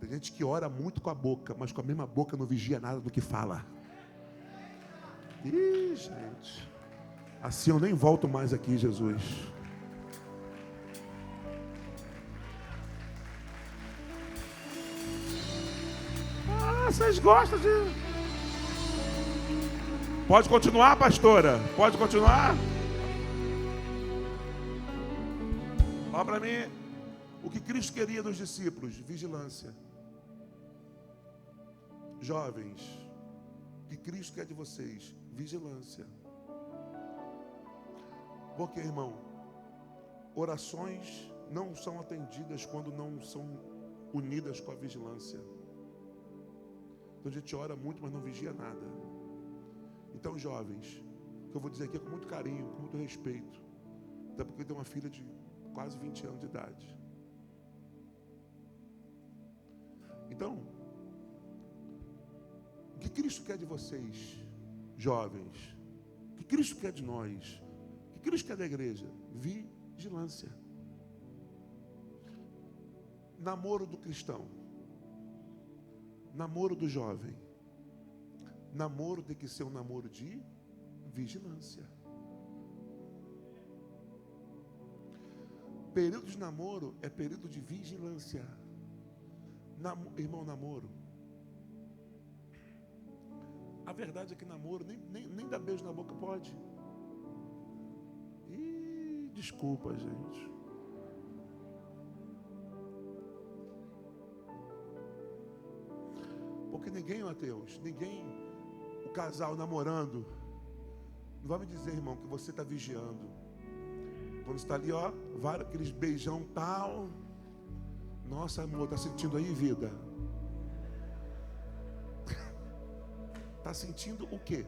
Tem gente que ora muito com a boca, mas com a mesma boca não vigia nada do que fala. Ih, gente, assim eu nem volto mais aqui, Jesus. Vocês gostam de... Pode continuar, pastora? Pode continuar? Olha para mim o que Cristo queria dos discípulos: vigilância. Jovens, o que Cristo quer de vocês? Vigilância. Porque, irmão, orações não são atendidas quando não são unidas com a vigilância. Então a gente ora muito, mas não vigia nada. Então, jovens, o que eu vou dizer aqui é com muito carinho, com muito respeito, até porque eu tenho uma filha de quase 20 anos de idade. Então, o que Cristo quer de vocês, jovens? O que Cristo quer de nós? O que Cristo quer da igreja? Vigilância. Namoro do cristão, namoro do jovem, namoro tem que ser um namoro de vigilância. Período de namoro é período de vigilância. Irmão, namoro, a verdade é que namoro nem dar beijo na boca pode. Ih, desculpa, gente. Porque ninguém, Mateus, o casal namorando, não vai me dizer, irmão, que você está vigiando. Quando você está ali, ó, aqueles beijão tal. Nossa, amor, está sentindo aí, vida? Está sentindo o quê?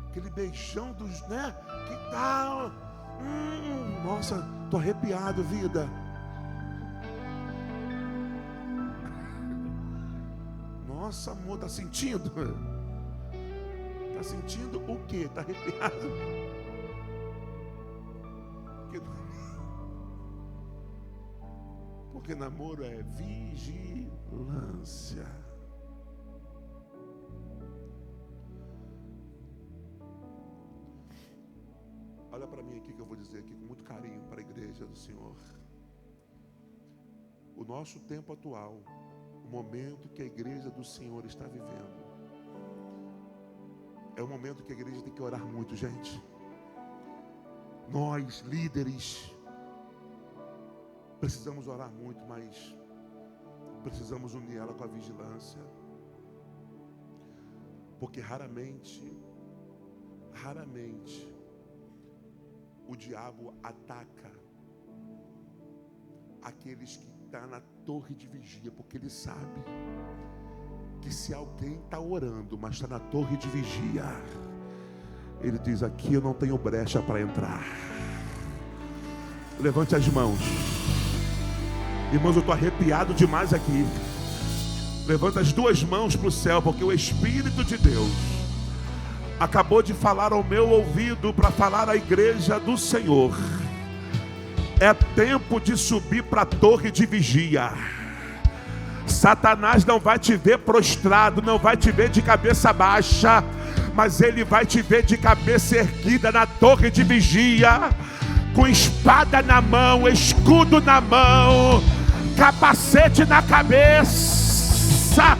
Aquele beijão dos, né? Que tal? Nossa, tô arrepiado, vida. Nossa, amor, tá sentindo? Está sentindo o quê? Está arrepiado? Porque namoro é vigilância. Olha para mim aqui que eu vou dizer aqui com muito carinho para a igreja do Senhor. O nosso tempo atual, o momento que a igreja do Senhor está vivendo, é um momento que a igreja tem que orar muito, gente. Nós, líderes, precisamos orar muito, mas precisamos unir ela com a vigilância. Porque raramente, o diabo ataca aqueles que estão na torre de vigia, porque ele sabe que se alguém está orando, mas está na torre de vigia, ele diz: aqui eu não tenho brecha para entrar. Levante as mãos. Irmãos, eu estou arrepiado demais aqui. Levanta as duas mãos para o céu, porque o Espírito de Deus acabou de falar ao meu ouvido para falar à igreja do Senhor. É tempo de subir para a torre de vigia. Satanás não vai te ver prostrado, não vai te ver de cabeça baixa, mas ele vai te ver de cabeça erguida na torre de vigia, com espada na mão, escudo na mão, capacete na cabeça,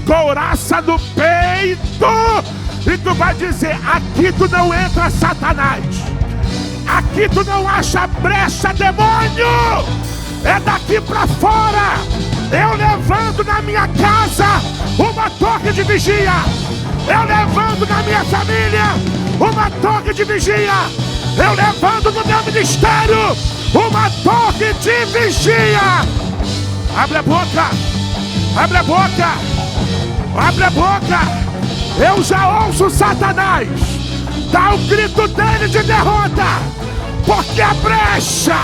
couraça no peito, e tu vai dizer: aqui tu não entra, Satanás, aqui tu não acha brecha, demônio, é daqui para fora. Eu levanto na minha casa uma torre de vigia, eu levanto na minha família uma torre de vigia, eu levanto no meu ministério uma torre de vigia. Abre a boca, abre a boca, abre a boca. Eu já ouço Satanás dar o grito dele de derrota, porque a brecha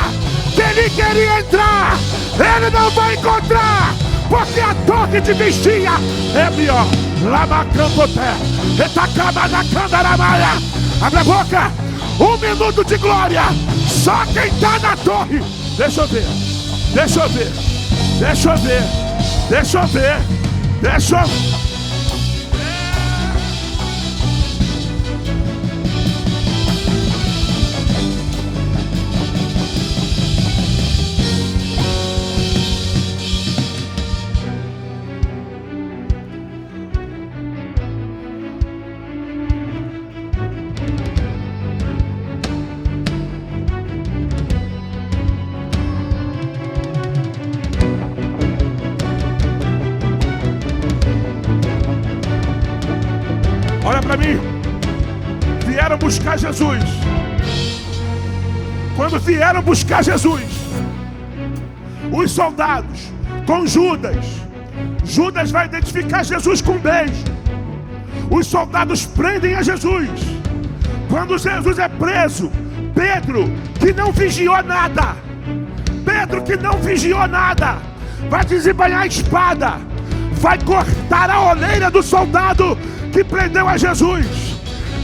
que ele queria entrar, ele não vai encontrar, porque a torre de vigia é pior. Lamacantoté, etacaba na candaramaia. Abre a boca, 1 minuto de glória. Só quem está na torre. Deixa eu ver, deixa eu ver, deixa eu ver, deixa eu ver, deixa eu ver. Vieram buscar Jesus. Quando vieram buscar Jesus, os soldados com Judas vai identificar Jesus com um beijo. Os soldados prendem a Jesus. Quando Jesus é preso, Pedro, que não vigiou nada, vai desembanhar a espada, vai cortar a orelha do soldado que prendeu a Jesus.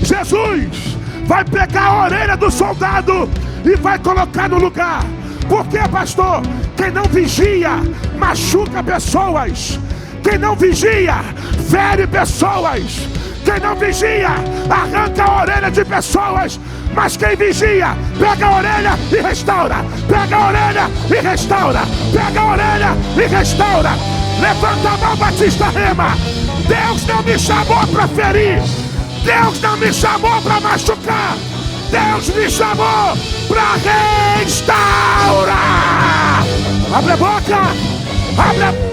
Jesus vai pegar a orelha do soldado e vai colocar no lugar. Por quê, pastor? Quem não vigia machuca pessoas. Quem não vigia fere pessoas. Quem não vigia arranca a orelha de pessoas. Mas quem vigia pega a orelha e restaura. Pega a orelha e restaura. Pega a orelha e restaura. Levanta a mão, Batista Rema. Deus não me chamou para ferir. Deus não me chamou para machucar. Deus me chamou para restaurar. Abre a boca. Abre a...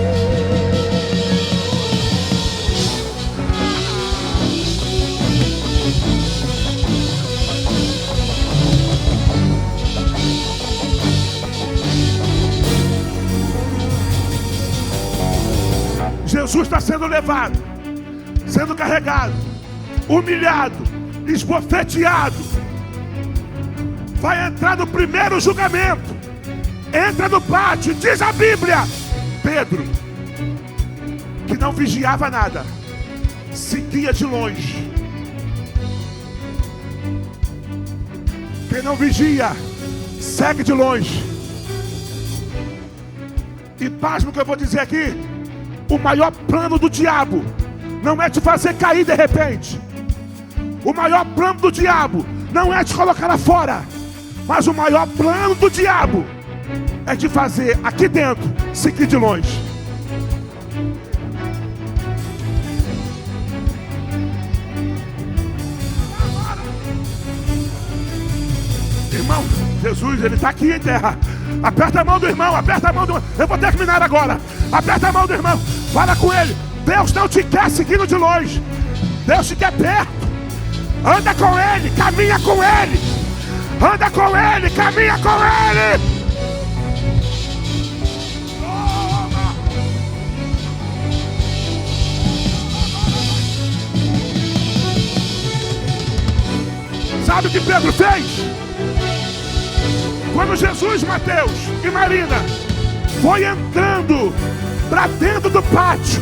Jesus está sendo levado, sendo carregado, humilhado, esbofeteado. Vai entrar no primeiro julgamento. Entra no pátio, diz a Bíblia. Pedro, que não vigiava nada, seguia de longe, Quem não vigia, segue de longe. E pasmo que eu vou dizer aqui, o maior plano do diabo não é te fazer cair de repente. O maior plano do diabo não é te colocar lá fora. Mas o maior plano do diabo é te fazer aqui dentro seguir de longe. Irmão, Jesus, ele está aqui em terra. Aperta a mão do irmão, aperta a mão do irmão. Eu vou terminar agora. Aperta a mão do irmão, fala com ele. Deus não te quer seguindo de longe. Deus te quer perto. Anda com ele, caminha com ele. Anda com ele, caminha com ele. Sabe o que Pedro fez? Quando Jesus, Mateus e Marina foi entrando para dentro do pátio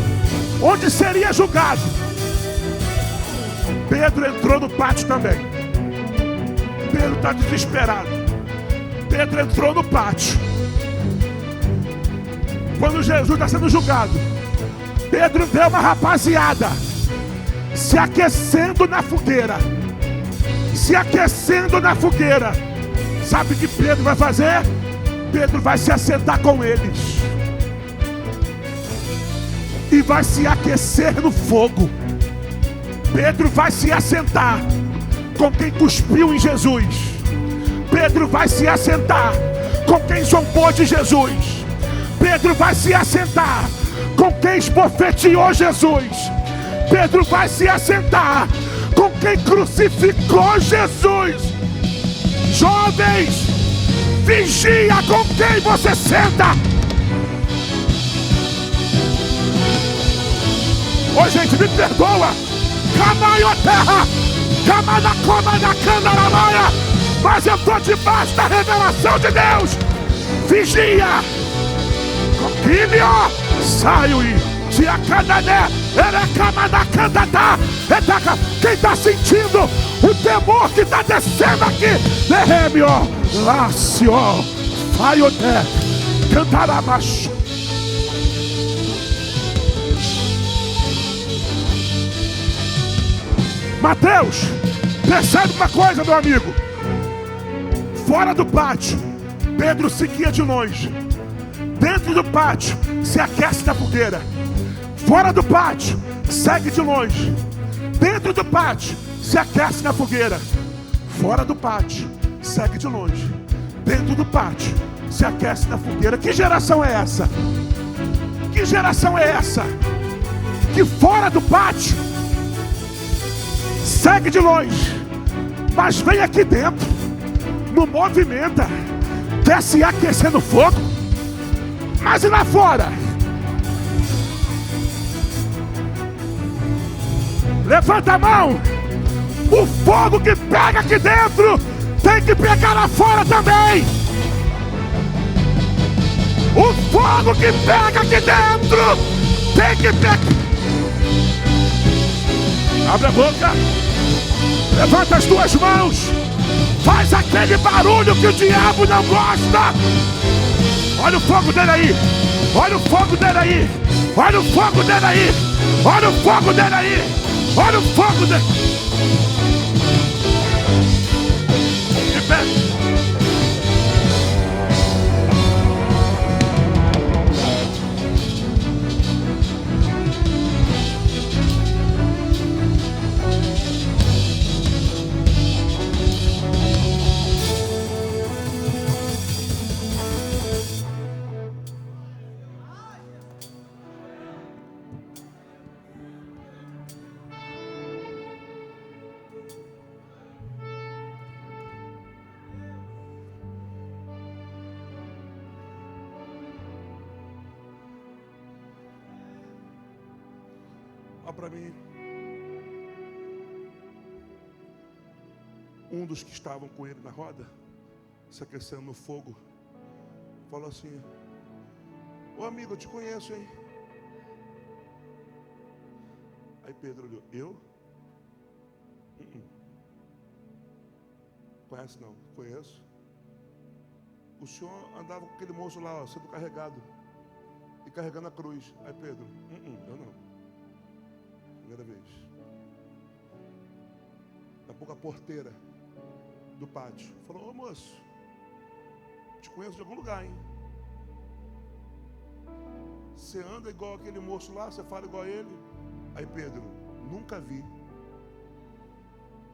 onde seria julgado, Pedro entrou no pátio também. Pedro está desesperado. Pedro entrou no pátio. Quando Jesus está sendo julgado, Pedro vê uma rapaziada se aquecendo na fogueira. Se aquecendo na fogueira. Sabe o que Pedro vai fazer? Pedro vai se assentar com eles e vai se aquecer no fogo. Pedro vai se assentar com quem cuspiu em Jesus. Pedro vai se assentar com quem zombou de Jesus. Pedro vai se assentar com quem esbofeteou Jesus. Pedro vai se assentar com quem crucificou Jesus. Jovens, vigia com quem você senta. Ô gente, me perdoa. Camaio terra, camada coma da candaramaia. Mas eu estou debaixo da revelação de Deus. Vigia. Coquilho, saio e tia canané, era camada cantata. Quem está sentindo o temor que está descendo aqui? Derreme, ó, lácio, faioté, cantarabaixo. Mateus, percebe uma coisa, meu amigo. Fora do pátio, Pedro seguia de longe. Dentro do pátio, se aquece na fogueira. Fora do pátio, segue de longe. Dentro do pátio, se aquece na fogueira. Fora do pátio, segue de longe. Dentro do pátio, se aquece na fogueira. Que geração é essa? Que geração é essa? Que fora do pátio segue de longe, mas vem aqui dentro, no movimenta, quer se aquecer no fogo, mas e lá fora? Levanta a mão. O fogo que pega aqui dentro tem que pegar lá fora também. O fogo que pega aqui dentro tem que pegar. Abre a boca. Levanta as duas mãos. Faz aquele barulho que o diabo não gosta. Olha o fogo dele aí. Olha o fogo dele aí. Olha o fogo dele aí. Olha o fogo dele aí. Olha o fogo dele. De pé. Olha para mim. Um dos que estavam com ele na roda, se aquecendo no fogo, falou assim: ô amigo, eu te conheço, hein? Aí Pedro olhou: eu? Conhece não? Conheço. O senhor andava com aquele moço lá, ó, sendo carregado. E carregando a cruz. Aí Pedro, eu não. Primeira vez. Daqui a pouco a porteira do pátio falou, ô moço, te conheço de algum lugar, hein? Você anda igual aquele moço lá, você fala igual a ele. Aí Pedro, nunca vi.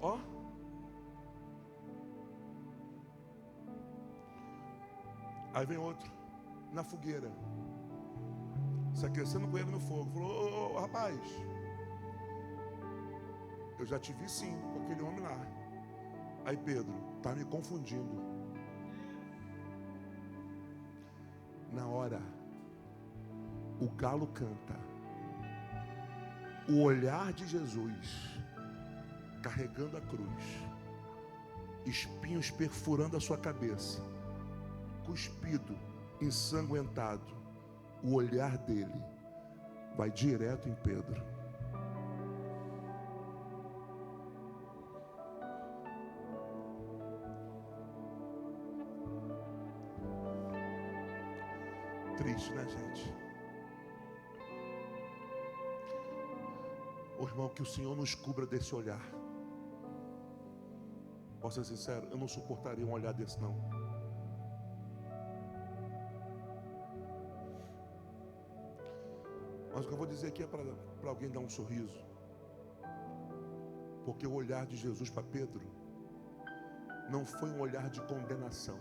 Ó. Aí vem outro, na fogueira, se aquecendo com ele no fogo. Falou, ô, rapaz, eu já te vi sim, com aquele homem lá. Aí Pedro, tá me confundindo. Na hora, o galo canta. O olhar de Jesus, carregando a cruz, espinhos perfurando a sua cabeça, cuspido, ensanguentado, o olhar dele vai direto em Pedro. Triste, né, gente? Ô irmão, que o Senhor nos cubra desse olhar. Posso ser sincero, eu não suportaria um olhar desse não. Mas o que eu vou dizer aqui é para alguém dar um sorriso. Porque o olhar de Jesus para Pedro não foi um olhar de condenação.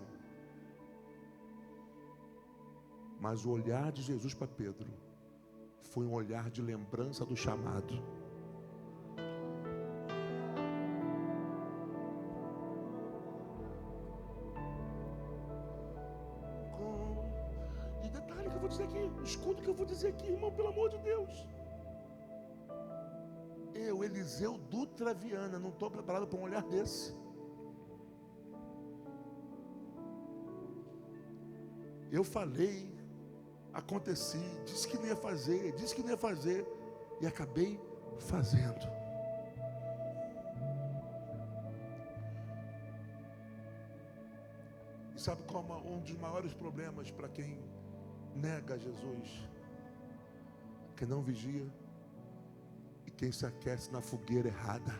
Mas o olhar de Jesus para Pedro foi um olhar de lembrança do chamado. E detalhe que eu vou dizer aqui, escuta o que eu vou dizer aqui, irmão, pelo amor de Deus. Eu, Eliseu Dutra Viana, não estou preparado para um olhar desse. Eu falei, aconteci, disse que não ia fazer, e acabei fazendo. E sabe qual é um dos maiores problemas para quem nega Jesus? Quem não vigia e quem se aquece na fogueira errada.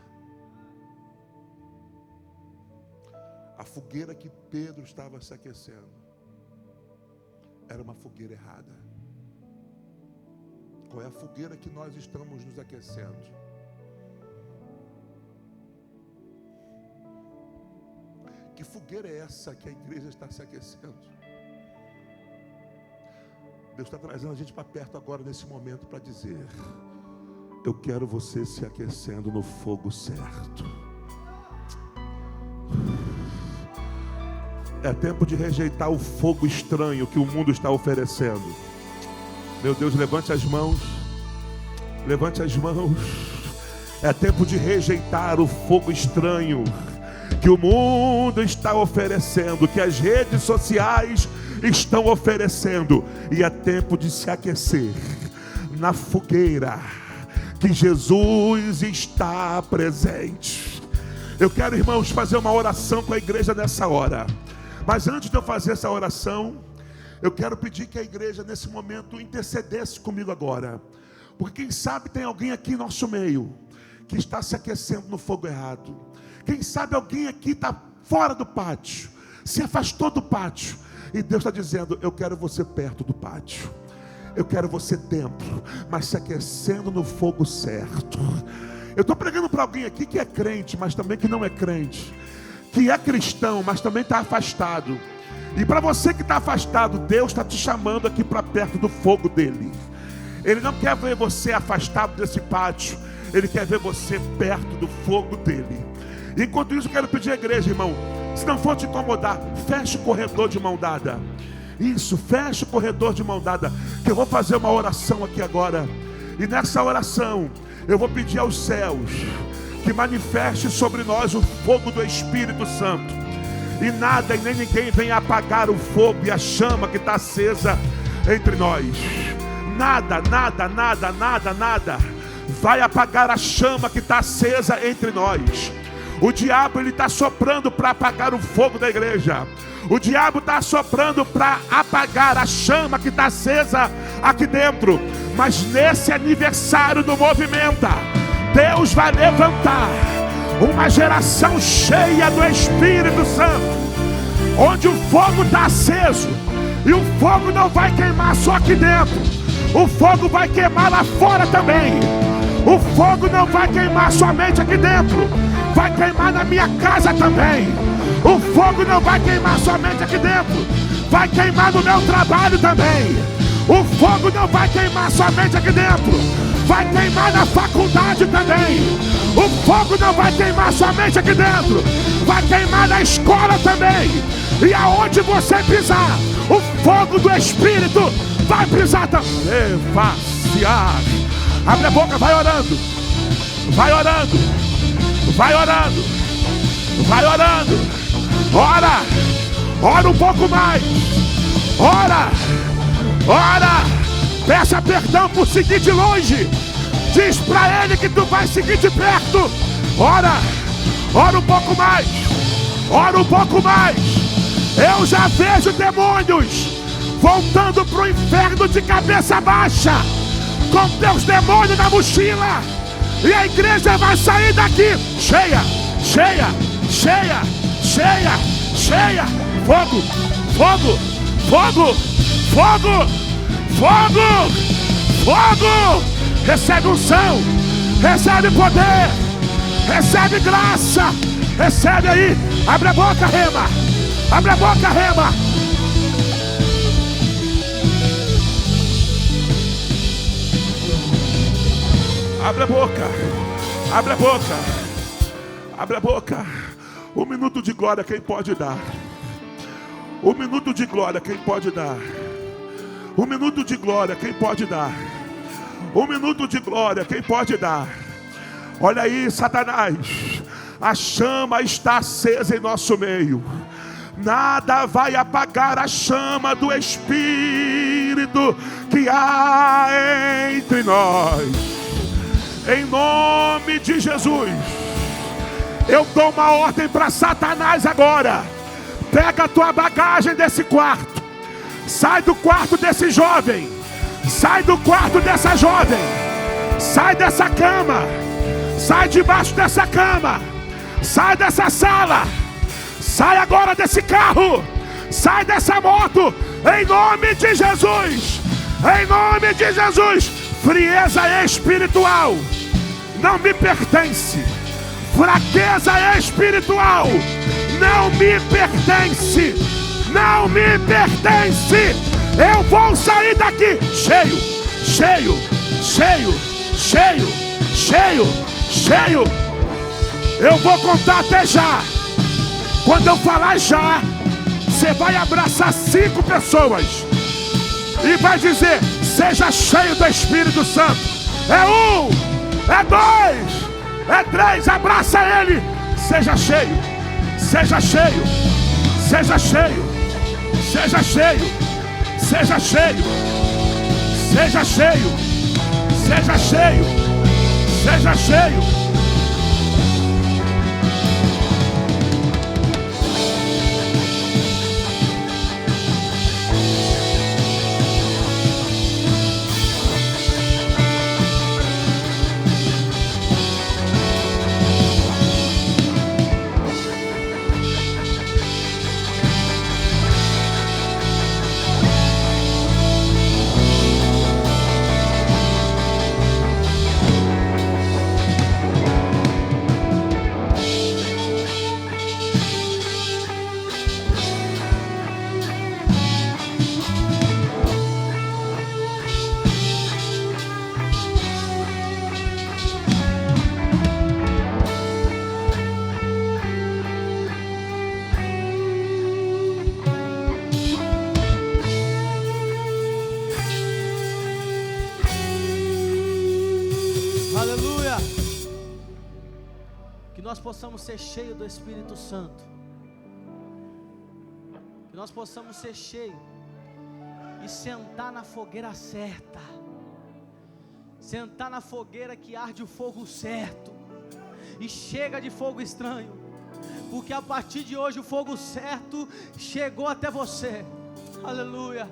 A fogueira que Pedro estava se aquecendo era uma fogueira errada. Qual é a fogueira que nós estamos nos aquecendo? Que fogueira é essa que a igreja está se aquecendo? Deus está trazendo a gente para perto agora nesse momento para dizer: eu quero você se aquecendo no fogo certo. É tempo de rejeitar o fogo estranho que o mundo está oferecendo. Meu Deus, levante as mãos. Levante as mãos. É tempo de rejeitar o fogo estranho que o mundo está oferecendo, que as redes sociais estão oferecendo. E é tempo de se aquecer na fogueira que Jesus está presente. Eu quero, irmãos, fazer uma oração com a igreja nessa hora. Mas antes de eu fazer essa oração, eu quero pedir que a igreja nesse momento intercedesse comigo agora. Porque quem sabe tem alguém aqui em nosso meio que está se aquecendo no fogo errado. Quem sabe alguém aqui está fora do pátio, se afastou do pátio. E Deus está dizendo: eu quero você perto do pátio. Eu quero você dentro, mas se aquecendo no fogo certo. Eu estou pregando para alguém aqui que é crente, mas também que não é crente. Que é cristão, mas também está afastado. E para você que está afastado, Deus está te chamando aqui para perto do fogo dele. Ele não quer ver você afastado desse pátio. Ele quer ver você perto do fogo dele. Enquanto isso, eu quero pedir à igreja, irmão, se não for te incomodar, feche o corredor de mão dada. Isso, feche o corredor de mão dada, que eu vou fazer uma oração aqui agora. E nessa oração, eu vou pedir aos céus que manifeste sobre nós o fogo do Espírito Santo. E nada e nem ninguém venha apagar o fogo e a chama que está acesa entre nós. Nada vai apagar a chama que está acesa entre nós. O diabo ele está soprando para apagar o fogo da igreja. O diabo está soprando para apagar a chama que está acesa aqui dentro. Mas nesse aniversário do Movimenta, Deus vai levantar uma geração cheia do Espírito Santo, onde o fogo está aceso. E o fogo não vai queimar só aqui dentro, o fogo vai queimar lá fora também. O fogo não vai queimar somente aqui dentro, vai queimar na minha casa também. O fogo não vai queimar somente aqui dentro, vai queimar no meu trabalho também. O fogo não vai queimar somente aqui dentro, vai queimar na faculdade também. O fogo não vai queimar somente aqui dentro, vai queimar na escola também. E aonde você pisar, o fogo do Espírito vai pisar também. Abre a boca, vai orando, vai orando, vai orando, vai orando. Ora um pouco mais. Ora, peça perdão por seguir de longe. Diz para ele que tu vai seguir de perto. Ora um pouco mais. Ora um pouco mais. Eu já vejo demônios voltando para o inferno de cabeça baixa, com teus demônios na mochila. E a igreja vai sair daqui cheia, cheia, cheia, cheia, cheia. Fogo, fogo, fogo, fogo, fogo, fogo. Recebe unção, recebe poder, recebe graça, recebe aí. Abre a boca, rema. Abre a boca, rema. Abre a boca, abre a boca, abre a boca. 1 minuto de glória, quem pode dar? 1 minuto de glória, quem pode dar? 1 minuto de glória, quem pode dar? 1 minuto de glória, quem pode dar? Olha aí, Satanás, a chama está acesa em nosso meio. Nada vai apagar a chama do Espírito que há entre nós. Em nome de Jesus, eu dou uma ordem para Satanás agora. Pega a tua bagagem desse quarto. Sai do quarto desse jovem. Sai do quarto dessa jovem. Sai dessa cama. Sai debaixo dessa cama. Sai dessa sala. Sai agora desse carro. Sai dessa moto. Em nome de Jesus. Em nome de Jesus. Frieza espiritual não me pertence. Fraqueza espiritual não me pertence. Não me pertence. Eu vou sair daqui cheio, cheio, cheio, cheio, cheio, cheio. Eu vou contar até já. Quando eu falar já, você vai abraçar 5 pessoas e vai dizer: seja cheio do Espírito Santo. É 1, é 2, é 3. Abraça ele. Seja cheio, seja cheio, seja cheio, seja cheio. Seja cheio, seja cheio, seja cheio, seja cheio. Aleluia! Que nós possamos ser cheios do Espírito Santo. Que nós possamos ser cheios e sentar na fogueira certa. Sentar na fogueira que arde o fogo certo. E chega de fogo estranho, porque a partir de hoje o fogo certo chegou até você. Aleluia.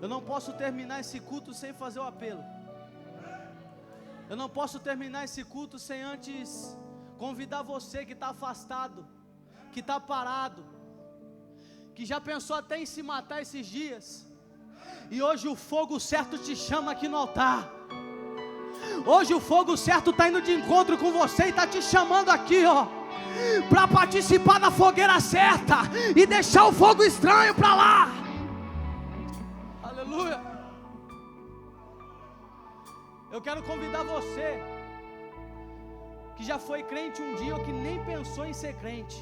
Eu não posso terminar esse culto sem fazer o apelo. Eu não posso terminar esse culto sem antes convidar você que está afastado, que está parado, que já pensou até em se matar esses dias, e hoje o fogo certo te chama aqui no altar. Hoje o fogo certo está indo de encontro com você e está te chamando aqui, ó, para participar da fogueira certa e deixar o fogo estranho para lá. Aleluia. Eu quero convidar você que já foi crente um dia ou que nem pensou em ser crente.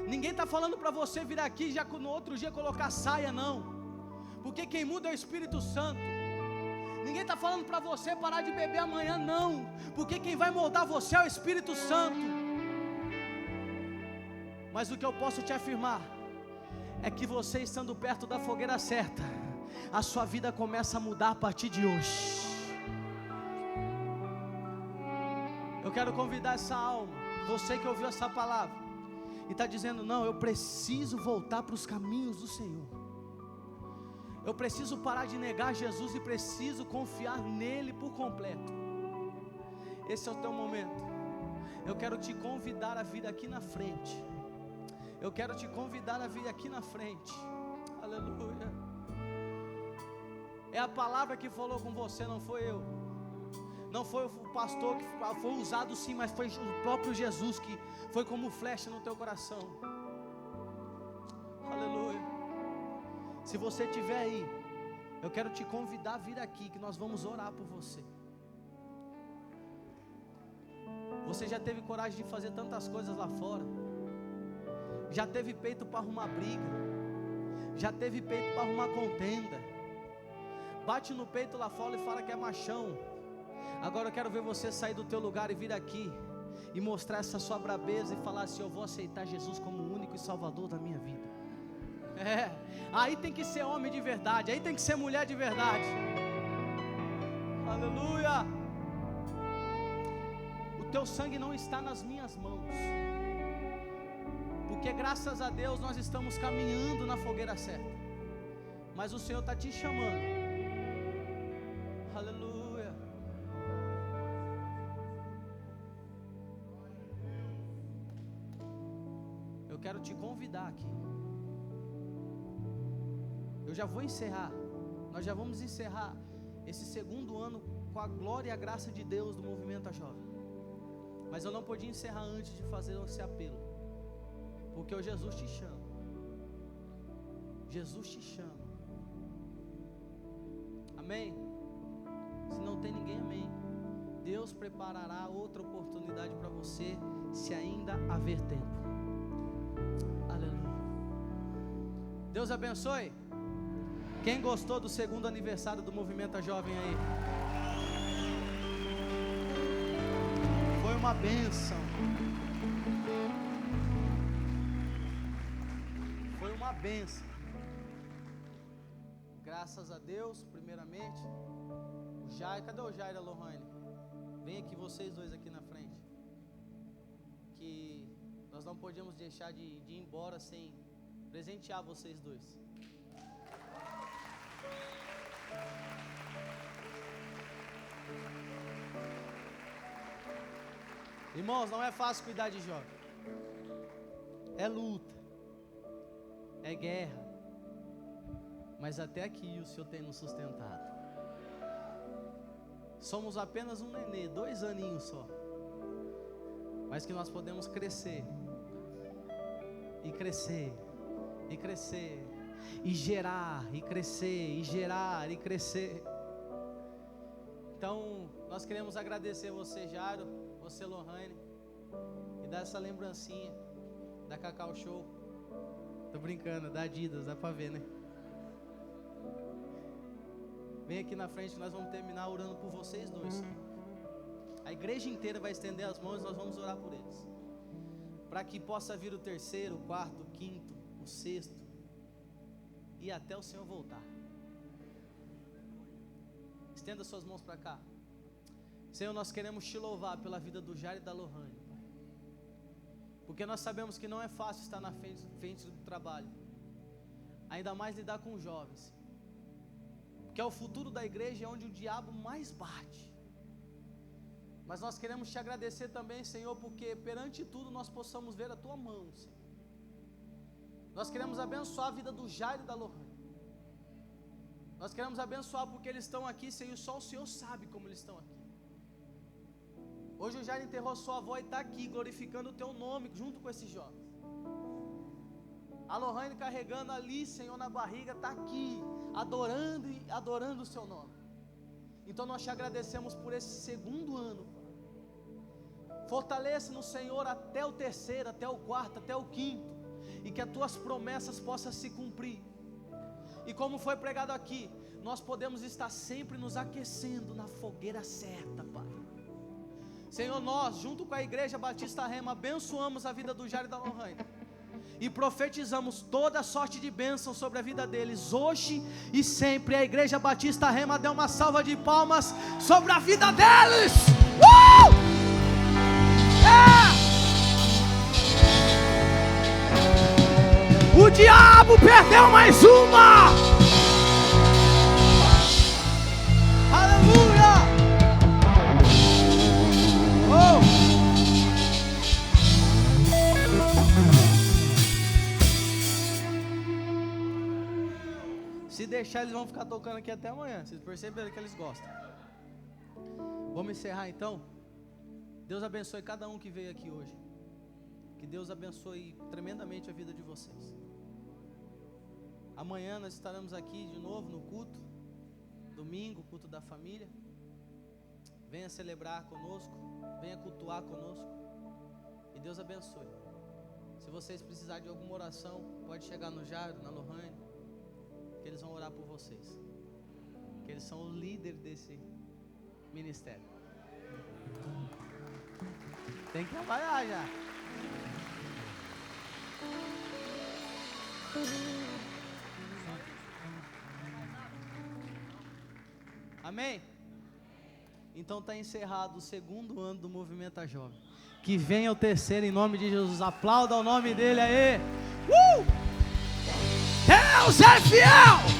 Ninguém está falando para você vir aqui e já no outro dia colocar saia, não, porque quem muda é o Espírito Santo. Ninguém está falando para você parar de beber amanhã, não, porque quem vai moldar você é o Espírito Santo. Mas o que eu posso te afirmar é que você estando perto da fogueira certa, a sua vida começa a mudar a partir de hoje. Eu quero convidar essa alma, você que ouviu essa palavra e está dizendo, não, eu preciso voltar para os caminhos do Senhor. Eu preciso parar de negar Jesus e preciso confiar nele por completo. Esse é o teu momento. Eu quero te convidar a vir aqui na frente. Eu quero te convidar a vir aqui na frente. Aleluia. É a palavra que falou com você, não foi eu. Não foi o pastor que foi usado sim, mas foi o próprio Jesus que foi como flecha no teu coração. Aleluia. Se você estiver aí, eu quero te convidar a vir aqui, que nós vamos orar por você. Você já teve coragem de fazer tantas coisas lá fora, já teve peito para arrumar briga, já teve peito para arrumar contenda, bate no peito lá fora e fala que é machão. Agora eu quero ver você sair do teu lugar e vir aqui e mostrar essa sua brabeza e falar assim, eu vou aceitar Jesus como o único e salvador da minha vida. Aí tem que ser homem de verdade, aí tem que ser mulher de verdade. Aleluia. O teu sangue não está nas minhas mãos, porque graças a Deus nós estamos caminhando na fogueira certa, mas o Senhor está te chamando. Aleluia. Eu quero te convidar aqui. Eu já vou encerrar. Nós já vamos encerrar esse segundo ano com a glória e a graça de Deus do Movimento a Jovem. Mas eu não podia encerrar antes de fazer esse apelo, porque o Jesus te chama. Jesus te chama. Amém? Se não tem ninguém, amém. Deus preparará outra oportunidade para você, se ainda haver tempo. Aleluia. Deus abençoe. Quem gostou do segundo aniversário do Movimento a Jovem aí? Foi uma bênção. Foi uma bênção. Graças a Deus, primeiramente. O Jair, cadê o Jair e a Lohane? Vem aqui vocês dois aqui na frente. Que nós não podíamos deixar de ir embora sem presentear vocês dois. Irmãos, não é fácil cuidar de jovem. É luta, é guerra, mas até aqui o Senhor tem nos sustentado. Somos apenas um nenê, 2 aninhos só, mas que nós podemos crescer, e crescer, e crescer, e gerar, e crescer, e gerar, e crescer. Então, nós queremos agradecer você, Jairo, você, Lohane, e dar essa lembrancinha da Cacau Show. Tô brincando, da Adidas, dá pra ver, né? Vem aqui na frente, nós vamos terminar orando por vocês dois. A igreja inteira vai estender as mãos e nós vamos orar por eles, para que possa vir o 3º, o 4º, o 5º, o 6º, e até o Senhor voltar. Estenda suas mãos para cá. Senhor, nós queremos te louvar pela vida do Jair e da Lohane, Pai. Porque nós sabemos que não é fácil estar na frente do trabalho. Ainda mais lidar com os jovens. Que é o futuro da igreja, é onde o diabo mais bate. Mas nós queremos te agradecer também, Senhor, porque perante tudo nós possamos ver a tua mão, Senhor. Nós queremos abençoar a vida do Jair e da Lohane. Nós queremos abençoar porque eles estão aqui, Senhor, só o Senhor sabe como eles estão aqui. Hoje o Jair enterrou sua avó e está aqui glorificando o teu nome junto com esses jovens. A Lohane carregando ali, Senhor, na barriga, está aqui, adorando e adorando o seu nome. Então nós te agradecemos por esse segundo ano. Fortaleça no Senhor até o terceiro, até o quarto, até o quinto, e que as tuas promessas possam se cumprir. E como foi pregado aqui, nós podemos estar sempre nos aquecendo na fogueira certa, Pai. Senhor, nós, junto com a Igreja Batista Rema, abençoamos a vida do Jair e da Lohane. E profetizamos toda sorte de bênção sobre a vida deles, hoje e sempre. A Igreja Batista Rema dê uma salva de palmas sobre a vida deles. O diabo perdeu mais uma. Aleluia. Se deixar, eles vão ficar tocando aqui até amanhã. Vocês perceberam que eles gostam. Vamos encerrar então. Deus abençoe cada um que veio aqui hoje. Que Deus abençoe tremendamente a vida de vocês. Amanhã nós estaremos aqui de novo no culto. Domingo, culto da família. Venha celebrar conosco. Venha cultuar conosco. E Deus abençoe. Se vocês precisarem de alguma oração, pode chegar no Jairo, na Lohane, que eles vão orar por vocês. Que eles são o líder desse ministério. Tem que trabalhar já. Amém? Então está encerrado o segundo ano do Movimento a Jovem. Que venha o terceiro em nome de Jesus. Aplauda o nome dele aí. Deus é fiel!